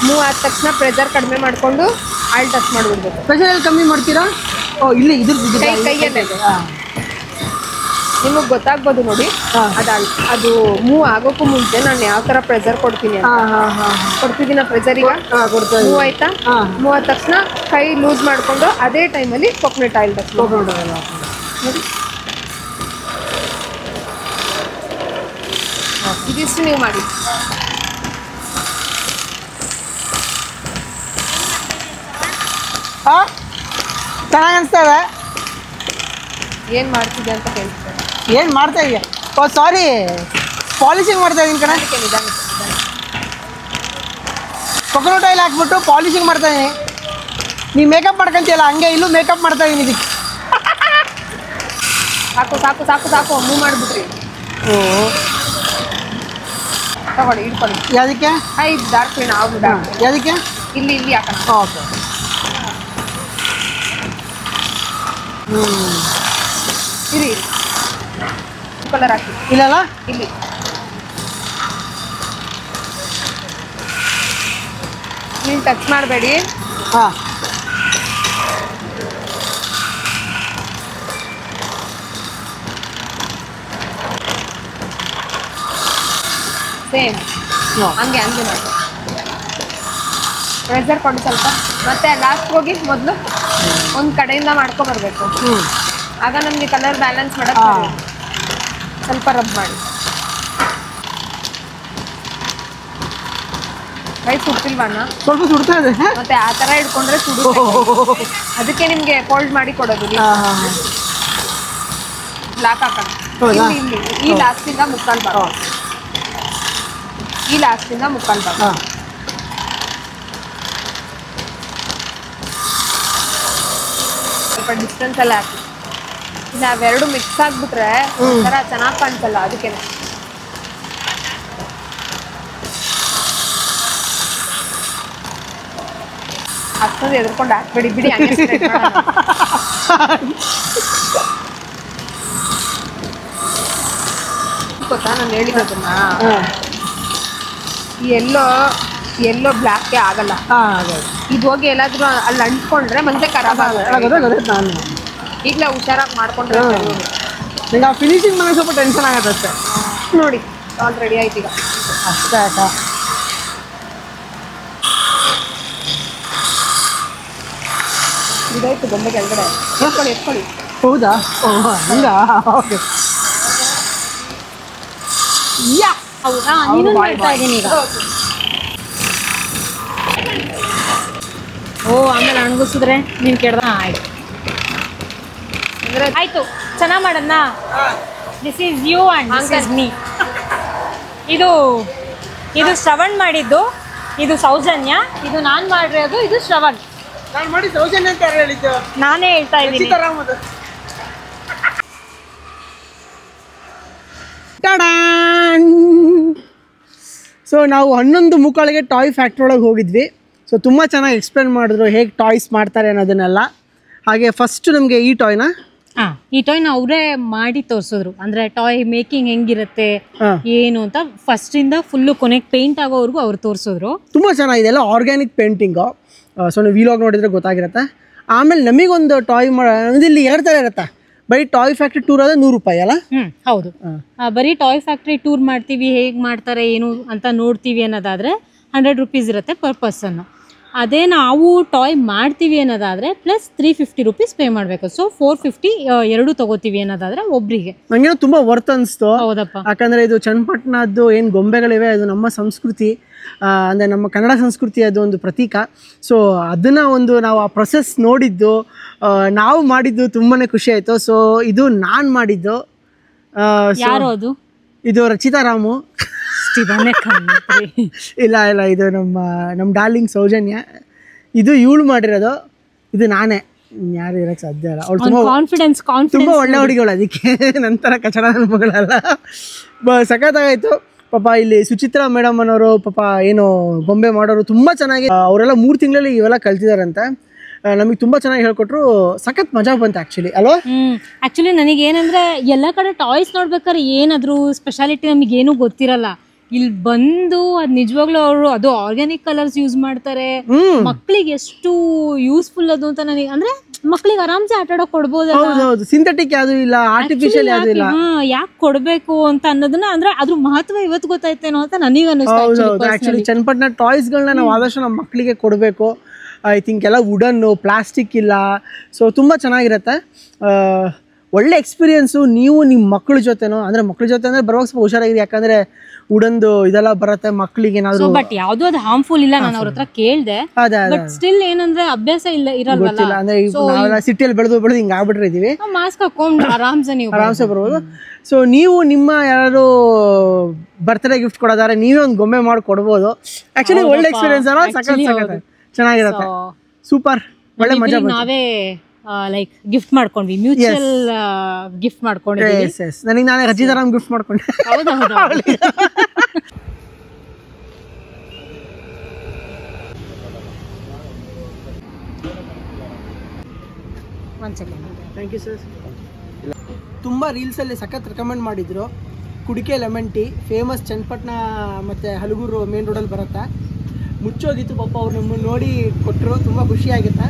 ಮೂವ್ ಆದ ತಕ್ಷಣ ಪ್ರೆಷರ್ ಕಡಿಮೆ ಮಾಡ್ಕೊಂಡು ಆಯಿಲ್ ಟಚ್ ಮಾಡ್ಬಿಡ್ಬೇಕು. ಪ್ರೆಷರ್ ಕಮ್ಮಿ ಮಾಡ್ತೀರಾ? ಇಲ್ಲಿ ಕೈಯಲ್ಲೇ ನಿಮಗೆ ಗೊತ್ತಾಗ್ಬೋದು ನೋಡಿ. ಅದು ಮೂವ್ ಆಗೋಕ್ಕೂ ಮುಂಚೆ ನಾನು ಯಾವ ತರ ಪ್ರೆಷರ್ ಕೊಡ್ತೀನಿ ಕೊಡ್ತಿದ್ದೀನ. ಪ್ರೆಷರ್ ಈಗ ಮೂವ್ ಆಯ್ತಾ? ಮೂವ್ ಆದ ತಕ್ಷಣ ಕೈ ಲೂಸ್ ಮಾಡ್ಕೊಂಡು ಅದೇ ಟೈಮಲ್ಲಿ ಕೊಕೊನಟ್ ಆಯಿಲ್ ಟಚ್ ನೋಡಿ. ಇದಿಷ್ಟು ನೀವು ಮಾಡಿ. ಚೆನ್ನಾಗಿ ಅನಿಸ್ತದೆ. ಏನು ಮಾಡ್ತಿದ್ದೆ ಅಂತ ಕೇಳ್ತಾರೆ. ಏನು ಮಾಡ್ತಾ ಇದೆಯಾ? ಓ ಸಾರಿ, ಪಾಲಿಶಿಂಗ್ ಮಾಡ್ತಾ ಇದ್ದೀನಿ ಕಣ. ಕೊಕೊನಟ್ ಆಯಿಲ್ ಹಾಕ್ಬಿಟ್ಟು ಪಾಲಿಶಿಂಗ್ ಮಾಡ್ತಾ ಇದ್ದೀನಿ. ನೀವು ಮೇಕಪ್ ಮಾಡ್ಕೊಂತೀಯಲ್ಲ ಹಂಗೆ ಇಲ್ಲೂ ಮೇಕಪ್ ಮಾಡ್ತಾ ಇದ್ದೀನಿ ಇದಕ್ಕೆ. ಸಾಕು ಮೂವ್ ಮಾಡಿಬಿಟ್ರಿ. ತಗೊಳ್ಳಿ, ಇಟ್ಕೊಳ್ಳಿ. ಯಾವುದಕ್ಕೆ? ಇದು ಡಾರ್ಕ್ ಕ್ಲೀನ್ ಆಗ್ಬಿಡ. ಯಾವುದಕ್ಕೆ? ಇಲ್ಲಿ ಹಾಕೋಣ. ಓಕೆ. ಇರಿ, ಕಲರ್ ಹಾಕಿ. ಇಲ್ಲಲ್ಲ, ಇಲ್ಲಿ ನೀವು ಟಚ್ ಮಾಡಬೇಡಿ. ಹಾಂ, ಸೇಮ್ ಹಂಗೆ ಮಾಡಿ. ಪ್ರೆಷರ್ ಕೊಡಿ ಸ್ವಲ್ಪ. ಮತ್ತೆ ಲಾಸ್ಟ್ ಹೋಗಿ ಮೊದಲು ಒಂದು ಕಡೆಯಿಂದ ಮಾಡ್ಕೊಬರ್ಬೇಕು. ಆಗ ನಮಗೆ ಕಲರ್ ಬ್ಯಾಲೆನ್ಸ್ ಮಾಡೋಕ್ಕೆ ಸ್ವಲ್ಪ ರಬ್ ಮಾಡಿ. ಕೈ ಸುಡ್ತಿಲ್ವಣ್ಣ? ಸ್ವಲ್ಪ ಸುಡ್ತಾ ಇದೆ. ಮತ್ತೆ ಆ ಥರ ಇಟ್ಕೊಂಡ್ರೆ ಸುಡುತ್ತೆ. ಅದಕ್ಕೆ ನಿಮಗೆ ಫೋಲ್ಡ್ ಮಾಡಿ ಕೊಡೋದು. ಬ್ಲಾಕ್ ಹಾಕೋಣ. ಇಲ್ಲಿ ಈ ಲಾಸ್ಟಿಂದ ಮುಕ್ಕಾಲು ಭಾಗ, ಈ ಲಾಸ್ಟಿಂದ ಮುಕ್ಕಾಲು ಭಾಗ. ಸ್ವಲ್ಪ ಡಿಸ್ಟೆನ್ಸ್ ಎಲ್ಲ ಹಾಕಿ. ಇಲ್ಲ ಅವೆರಡು ಮಿಕ್ಸ್ ಆಗ್ಬಿಟ್ರೆ ಒಂಥರ ಚೆನ್ನಾಗಿ ಕಾಣ್ಸಲ್ಲ, ಅದಕ್ಕೆ ಅಷ್ಟೊಂದು ಎದ್ಕೊಂಡು ಹಾಕ್ಬೇಡಿ ಬಿಡಿ. ಹಂಗೆ straight ಮಾಡೋಣ. ಗೊತ್ತಾ ನಾನು ಹೇಳಿರೋದನ್ನ, ಎಲ್ಲೋ ಬ್ಲ್ಯಾಕ್ಗೆ ಆಗಲ್ಲ. ಇದು ಹೋಗಿ ಎಲ್ಲಾದ್ರೂ ಅಲ್ಲಿ ಅಂಟ್ಕೊಂಡ್ರೆ ಮತ್ತೆ ಖರಾಬ್ ಆಗುತ್ತೆ. ನಾನು ಈಗಲೇ ಹುಷಾರಾಗಿ ಮಾಡ್ಕೊಂಡ್ರೆ ಈಗ ಫಿನಿಶಿಂಗ್ ಮನೆ ಸ್ವಲ್ಪ ಟೆನ್ಷನ್ ಆಗತ್ತೆ ಅಷ್ಟೇ. ನೋಡಿ ಆಲ್ ರೆಡಿ ಆಯ್ತು ಈಗ. ಅಷ್ಟೇ ಆಯ್ತಾ? ಇದಾಯ್ತು ಗೊಂಬೆ ಕೆಳಗಡೆ. ಎತ್ಕೊಳ್ಳಿ. ಹೌದಾ? ಹಂಗ ಓಕೆ. ಹೌದಾ? ನೀನು ಮಾಡ್ತಾ ಇದ್ದೀನಿ ಈಗ. ಓ ಆಮೇಲೆ ಅಣಗಿಸಿದ್ರೆ ನೀನು ಕೇಳ್ದ. ಆಯ್ತು ಆಯ್ತು, ಚೆನ್ನಾಗಿ ಮಾಡದ್ನ. This is you and this is me. ಇದು ಶ್ರವಣ್ ಮಾಡಿದ್ದು, ಇದು ಸೌಜನ್ಯ, ಇದು ನಾನು ಮಾಡಿರೋದು, ಇದು ಶ್ರವಣ್. ನಾನು ಮಾಡಿ ಸೌಜನ್ಯ ಅಂತ ಹೇಳಿದ್ದು, ನಾನೇ ಹೇಳ್ತಾ ಇದ್ದೀನಿ. ಸೊ ನಾವು 11 ಮುಕ್ಕಾಲಿಗೆ ಟಾಯ್ ಫ್ಯಾಕ್ಟ್ರಿ ಒಳಗೆ ಹೋಗಿದ್ವಿ. ಸೊ ತುಂಬ ಚೆನ್ನಾಗಿ ಎಕ್ಸ್ಪ್ಲೇನ್ ಮಾಡಿದ್ರು ಹೇಗೆ ಟಾಯ್ಸ್ ಮಾಡ್ತಾರೆ ಅನ್ನೋದನ್ನೆಲ್ಲ. ಹಾಗೆ ಫಸ್ಟ್ ನಮಗೆ ಈ ಟಾಯ್ನ ಈ ಟಾಯ್ನ ಅವರೇ ಮಾಡಿ ತೋರಿಸಿದ್ರು. ಅಂದ್ರೆ ಟಾಯ್ ಮೇಕಿಂಗ್ ಹೆಂಗಿರುತ್ತೆ ಏನು ಅಂತ ಫಸ್ಟ್ ಇಂದ ಫುಲ್ಲು ಕೊನೆಗೆ ಪೇಂಟ್ ಆಗೋವರೆಗೂ ಅವ್ರು ತೋರಿಸಿದ್ರು. ತುಂಬ ಚೆನ್ನಾಗಿದೆ, ಎಲ್ಲ ಆರ್ಗ್ಯಾನಿಕ್ ಪೇಂಟಿಂಗು. ಸೊ ನೀವು ವಿಲಾಗ್ ನೋಡಿದ್ರೆ ಗೊತ್ತಾಗಿರುತ್ತೆ. ಆಮೇಲೆ ನಮಗೊಂದು ಟಾಯ್ ಇಲ್ಲಿ 2 ಥರ ಇರುತ್ತೆ. ಬರೀ ಟಾಯ್ ಫ್ಯಾಕ್ಟ್ರಿ ಟೂರ್ ಆದರೆ 100 ರೂಪಾಯಿ ಅಲ್ಲ? ಹೌದು. ಬರೀ ಟಾಯ್ ಫ್ಯಾಕ್ಟ್ರಿ ಟೂರ್ ಮಾಡ್ತೀವಿ, ಹೇಗೆ ಮಾಡ್ತಾರೆ ಏನು ಅಂತ ನೋಡ್ತೀವಿ ಅನ್ನೋದಾದ್ರೆ 100 ರೂಪೀಸ್ ಇರುತ್ತೆ ಪರ್ ಪರ್ಸನ್. ಅದೇ ನಾವು ಟಾಯ್ ಮಾಡ್ತೀವಿ ಅನ್ನೋದಾದ್ರೆ ಪ್ಲಸ್ 350 ರೂಪೀಸ್ ಪೇ ಮಾಡಬೇಕು. ಸೊ 450 ಎರಡು ತಗೋತೀವಿ ಅನ್ನೋದಾದ್ರೆ ಒಬ್ರಿಗೆ. ನಂಗೇನೋ ತುಂಬ ವರ್ತ್ ಅನಿಸ್ತು. ಹೌದಪ್ಪ. ಯಾಕಂದರೆ ಇದು ಚನ್ನಪಟ್ಟಣದ್ದು ಏನು ಗೊಂಬೆಗಳಿವೆ ಅದು ನಮ್ಮ ಸಂಸ್ಕೃತಿ, ಅಂದರೆ ನಮ್ಮ ಕನ್ನಡ ಸಂಸ್ಕೃತಿ ಅದು ಒಂದು ಪ್ರತೀಕ. ಸೊ ಅದನ್ನು ನಾವು ಆ ಪ್ರೊಸೆಸ್ ನೋಡಿದ್ದು, ನಾವು ಮಾಡಿದ್ದು ತುಂಬಾ ಖುಷಿ ಆಯಿತು. ಸೊ ಇದು ನಾನು ಮಾಡಿದ್ದು. ಯಾರು ಅದು? ಇದು ರಚಿತಾ ರಾಮು. ಇಲ್ಲ ಇದು ನಮ್ಮ ಡಾರ್ಲಿಂಗ್ ಸೌಜನ್ಯ. ಇದು ಇವಳು ಮಾಡಿರೋದು, ಇದು ನಾನೇ. ಯಾರು ಇರಕ್ಕೆ ಸಾಧ್ಯ ಇಲ್ಲ. ಅವಳು ತುಂಬ ಒಳ್ಳೆ ಹುಡುಗಿಗಳು, ಅದಕ್ಕೆ ನಂತರ ಕಚಡ ಮಗಳಲ್ಲ. ಸಖತ್ತಾಗಾಯ್ತು ಪಾಪ. ಇಲ್ಲಿ ಸುಚಿತ್ರಾ ಮೇಡಮ್ ಅನ್ನೋರು ಪಾಪ ಏನು ಗೊಂಬೆ ಮಾಡೋರು ತುಂಬ ಚೆನ್ನಾಗಿ, ಅವರೆಲ್ಲ 3 ತಿಂಗಳಲ್ಲಿ ಇವೆಲ್ಲ ಕಲ್ತಿದಾರಂತೆ. ನಮಗೆ ತುಂಬ ಚೆನ್ನಾಗಿ ಹೇಳ್ಕೊಟ್ರು. ಸಖತ್ ಮಜಾ ಬಂತು ಆ್ಯಕ್ಚುಲಿ ಅಲ್ವಾ? ಆ್ಯಕ್ಚುಲಿ ನನಗೇನಂದ್ರೆ ಎಲ್ಲ ಕಡೆ ಟಾಯ್ಸ್ ನೋಡ್ಬೇಕಾದ್ರೆ ಏನಾದ್ರು ಸ್ಪೆಷಾಲಿಟಿ ನಮಗೇನು ಗೊತ್ತಿರಲ್ಲ. ಇಲ್ಲಿ ಬಂದು ಅದು ನಿಜವಾಗ್ಲೂ ಅವರು ಅದು ಆರ್ಗ್ಯಾನಿಕ್ ಕಲರ್ಸ್ ಯೂಸ್ ಮಾಡ್ತಾರೆ. ಮಕ್ಳಿಗೆ ಎಷ್ಟು ಯೂಸ್ಫುಲ್ ಅದು ಅಂತ ನನಗೆ, ಅಂದ್ರೆ ಮಕ್ಳಿಗೆ ಆರಾಮ್ಸೆ ಆಟ ಆಡೋಕೆ ಕೊಡ್ಬೋದು. ಸಿಂಥೆಟಿಕ್ ಯಾವ್ದು ಇಲ್ಲ, ಆರ್ಟಿಫಿಷಿಯಲ್ ಯಾವ್ದು ಇಲ್ಲ. ಯಾಕೆ ಕೊಡ್ಬೇಕು ಅಂತ ಅನ್ನೋದನ್ನ, ಅಂದ್ರೆ ಅದ್ರ ಮಹತ್ವ ಇವತ್ತು ಗೊತ್ತಾಯ್ತೇನೋ ಅಂತ ನನಗೆ ಅನಿಸ್ತು. ಆಕ್ಚುಲಿ ಚನ್ನಪಟ್ಟಣ ಟಾಯ್ಸ್ಗಳನ್ನ ನಾವು ಆದಷ್ಟು ನಮ್ಮ ಮಕ್ಕಳಿಗೆ ಕೊಡಬೇಕು. ಐ ಥಿಂಕ್ ಎಲ್ಲ ವುಡನ್ನು, ಪ್ಲಾಸ್ಟಿಕ್ ಇಲ್ಲ. ಸೊ ತುಂಬ ಚೆನ್ನಾಗಿರುತ್ತೆ, ಒಳ್ಳೆ ಎಕ್ಸ್ಪೀರಿಯನ್ಸು. ನೀವು ನಿಮ್ಮ ಮಕ್ಕಳ ಜೊತೆನೋ, ಅಂದರೆ ಮಕ್ಕಳ ಜೊತೆ ಅಂದರೆ ಬರುವಾಗ ಸ್ವಲ್ಪ ಹುಷಾರಾಗಿದೆ. ಯಾಕಂದರೆ ವುಡನ್ದು ಇದೆಲ್ಲ ಬರುತ್ತೆ ಮಕ್ಕಳಿಗೆ ಏನಾದ್ರು. ಬಟ್ ಯಾವ್ದು ಅದು ಹಾರ್ಮ್ಫುಲ್ ಇಲ್ಲ. ನಾನು ಅವ್ರ ಹತ್ರ ಕೇಳಿದೆ, ಬಟ್ ಸ್ಟಿಲ್ ಏನಂದ್ರೆ ಅಭ್ಯಾಸ ಇರಲ್ವಲ್ಲ. ಅಂದ್ರೆ ನಾವೆಲ್ಲ ಸಿಟಿಯಲ್ಲಿ ಬೆಳೆದು ಹಿಂಗೆ ಆಗ್ಬಿಟ್ರೆ ಇದೀವಿ. ಮಾಸ್ಕ್ ಹಾಕೊಂಡು ಆರಾಮ್ಸೆ ಬರ್ಬೋದು. ಸೊ ನೀವು ನಿಮ್ಮ ಯಾರು ಬರ್ತ್ಡೇ ಗಿಫ್ಟ್ ಕೊಡೋದಾರೆ ನೀವೇ ಒಂದು ಗೊಂಬೆ ಮಾಡಿ ಕೊಡ್ಬೋದು. ಆಕ್ಚುಲಿ ಒಳ್ಳೆ ಎಕ್ಸ್ಪೀರಿಯನ್ಸ್ ಅಲ್ಲ, ಸಖತ್ ಚೆನ್ನಾಗಿರುತ್ತೆ. ಸೂಪರ್, ಒಳ್ಳೆ ಮಜಾ ಬಂತು. ನಾವೇ ಲೈಕ್ ಗಿಫ್ಟ್ ಮಾಡ್ಕೊಂಡ್ವಿ, ಮ್ಯೂಚುವಲ್ ಗಿಫ್ಟ್ ಮಾಡ್ಕೊಂಡಿದ್ವಿ. ನನಗೆ ನಾನೇ ರಚಿತಾರಾಮ್ ಗಿಫ್ಟ್ ಮಾಡ್ಕೊಂಡೆ. Thank you sir. ತುಂಬ ರೀಲ್ಸಲ್ಲಿ ಸಖತ್ ರೆಕಮೆಂಡ್ ಮಾಡಿದ್ರು. ಕುಡಿಕೆ ಲೆಮನ್ ಟೀ ಫೇಮಸ್ ಚನ್ನಪಟ್ಟಣ ಮತ್ತು ಹಲಗೂರು ಮೇನ್ ರೋಡಲ್ಲಿ ಬರುತ್ತೆ. ಮುಚ್ಚೋಗಿತ್ತು ಪಾಪ, ಅವ್ರು ನಮ್ಮನ್ನು ನೋಡಿ ಕೊಟ್ಟರು. ತುಂಬ ಖುಷಿಯಾಗುತ್ತೆ.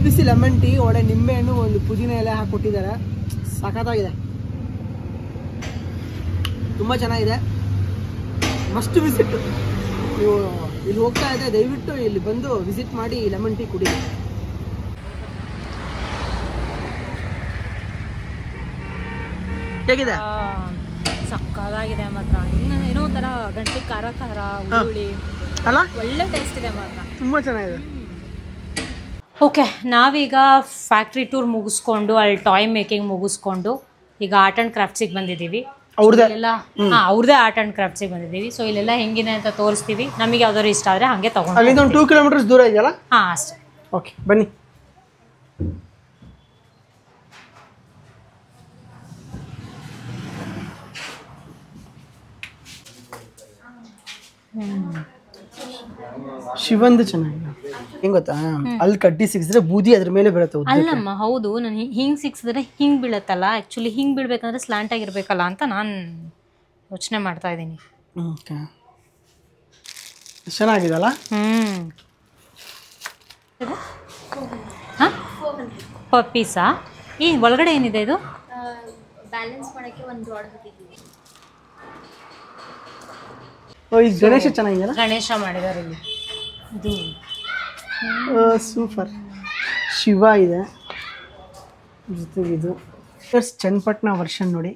ಬಿಸಿ ಲೆಮನ್ ಟೀ, ಒಳ್ಳೆ ನಿಂಬೆಹಣ್ಣು, ಒಂದು ಪುದೀನ ಎಲೆ ಹಾಕಿಕೊಟ್ಟಿದ್ದಾರೆ. ಸಖತ್ತಾಗಿದೆ, ತುಂಬ ಚೆನ್ನಾಗಿದೆ. Must visit. ನೀವು ಇಲ್ಲಿ ಹೋಗ್ತಾ ಇದ್ದರೆ ದಯವಿಟ್ಟು ಇಲ್ಲಿ ಬಂದು ವಿಸಿಟ್ ಮಾಡಿ ಲೆಮನ್ ಟೀ ಕುಡಿ. ಹೇಗಿದೆ? ಸಕ್ಕದಾಗಿದೆ ಮಾತ್ರ. ಏನೋ ಒಂಥರ ಗಂಟೆ ಖಾರ ಹುಳಿ ಅಲ್ಲ, ಒಳ್ಳೆ ಟೇಸ್ಟ್ ಇದೆ ಮಾತ್ರ, ತುಂಬ ಚೆನ್ನಾಗಿದೆ. ಓಕೆ, ನಾವೀಗ ಫ್ಯಾಕ್ಟ್ರಿ ಟೂರ್ ಮುಗಿಸ್ಕೊಂಡು ಅಲ್ಲಿ ಟಾಯ್ ಮೇಕಿಂಗ್ ಮುಗಿಸ್ಕೊಂಡು ಈಗ ಆರ್ಟ್ ಆ್ಯಂಡ್ ಕ್ರಾಫ್ಟ್ಸಿಗೆ ಬಂದಿದ್ದೀವಿ. ಅವ್ರದ್ದೇ ಆರ್ಟ್ ಆ್ಯಂಡ್ ಕ್ರಾಫ್ಟ್ಸಿಗೆ ಬಂದಿದ್ದೀವಿ. ಸೊ ಇಲ್ಲೆಲ್ಲ ಹೆಂಗಿದೆ ಅಂತ ತೋರಿಸ್ತೀವಿ. ನಮಗೆ ಯಾವ್ದಾದ್ರು ಇಷ್ಟ ಆದರೆ ಹಾಗೆ ತಗೊಂಡು. ಅಲ್ಲಿಂದ ಒಂದು 2 ಕಿಲೋಮೀಟರ್ಸ್ ದೂರ ಇದೆಯಲ್ಲ? ಹಾಂ ಅಷ್ಟೇ. ಓಕೆ ಬನ್ನಿ. ಶಿವಂದು ಚೆನ್ನಾಗಿದೆ. ಹೆಂಗ್ ಗೊತ್ತಾ, ಅಲ್ಲಿ ಕಡ್ಡಿ ಸಿಕ್ಸಿದ್ರೆ ಬೂದಿ ಅದ್ರ ಮೇಲೆ ಬರುತ್ತೆ ಉದ್ದ. ಅಲ್ಲಮ್ಮ ಹೌದು, ನಾನು ಹಿಂಗೆ ಸಿಕ್ಸಿದ್ರೆ ಹಿಂಗೆ ಬೀಳತ್ತಲ್ಲ, ಆ್ಯಕ್ಚುಲಿ ಹಿಂಗೆ ಬೀಳ್ಬೇಕಂದ್ರೆ ಸ್ಲ್ಯಾಂಟ್ ಆಗಿರ್ಬೇಕಲ್ಲ ಅಂತ ನಾನು ಯೋಚನೆ ಮಾಡ್ತಾ ಇದ್ದೀನಿ. ಓಕೆ, ಚೆನ್ನಾಗಿದಲ್ಲ. ಹಾಂ, ಪರ್ ಪೀಸಾ? ಈ ಒಳಗಡೆ ಏನಿದೆ ಇದು? ಬ್ಯಾಲೆನ್ಸ್ ಮಾಡೋಕ್ಕೆ ಒಂದು ರಾಡ್ ಹಾಕಿದ್ದೀವಿ. ಓ, ಇದು ಗಣೇಶ ಚೆನ್ನಾಗಿದೆಯಲ್ಲ. ಗಣೇಶ ಮಾಡಿದ್ದಾರೆ ಇಲ್ಲಿ. ಇದು ಸೂಪರ್. ಶಿವ ಇದೆ ಜೊತೆಗೆ ಇದು ಚನ್ನಪಟ್ಟಣ ವರ್ಷನ್ ನೋಡಿ.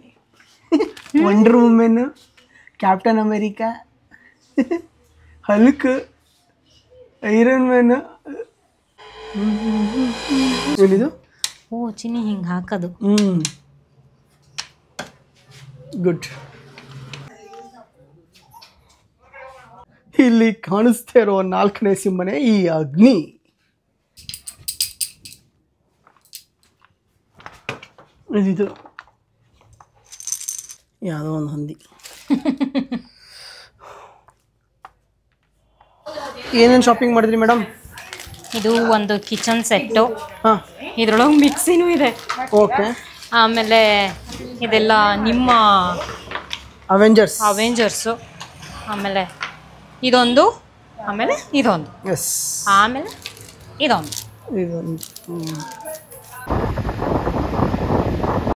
Wonder women, captain America, Hulk, iron man. ಏನಿದು? ಓ, ಚಿನ್ನಿ ಹಿಂಗೆ ಹಾಕೋದು. ಗುಡ್. ಇಲ್ಲಿ ಕಾಣಿಸ್ತಾ ಇರೋ 4ನೇ ಸಿಂಹನೇ ಈ ಅಗ್ನಿ. ಇದು ಯಾವುದೋ ಒಂದು ಹಂದಿ. ಏನೇನು ಶಾಪಿಂಗ್ ಮಾಡಿದ್ರಿ ಮೇಡಮ್? ಇದು ಒಂದು ಕಿಚನ್ ಸೆಟ್ಟು. ಹಾಂ, ಇದ್ರೊಳಗೆ ಮಿಕ್ಸಿನೂ ಇದೆ. ಓಕೆ. ಆಮೇಲೆ ಇದೆಲ್ಲ ನಿಮ್ಮ ಅವೆಂಜರ್ಸು. ಆಮೇಲೆ ಇದೊಂದು, ಆಮೇಲೆ ಇದೊಂದು, ಎಸ್, ಆಮೇಲೆ ಇದೊಂದು. ಇದೊಂದು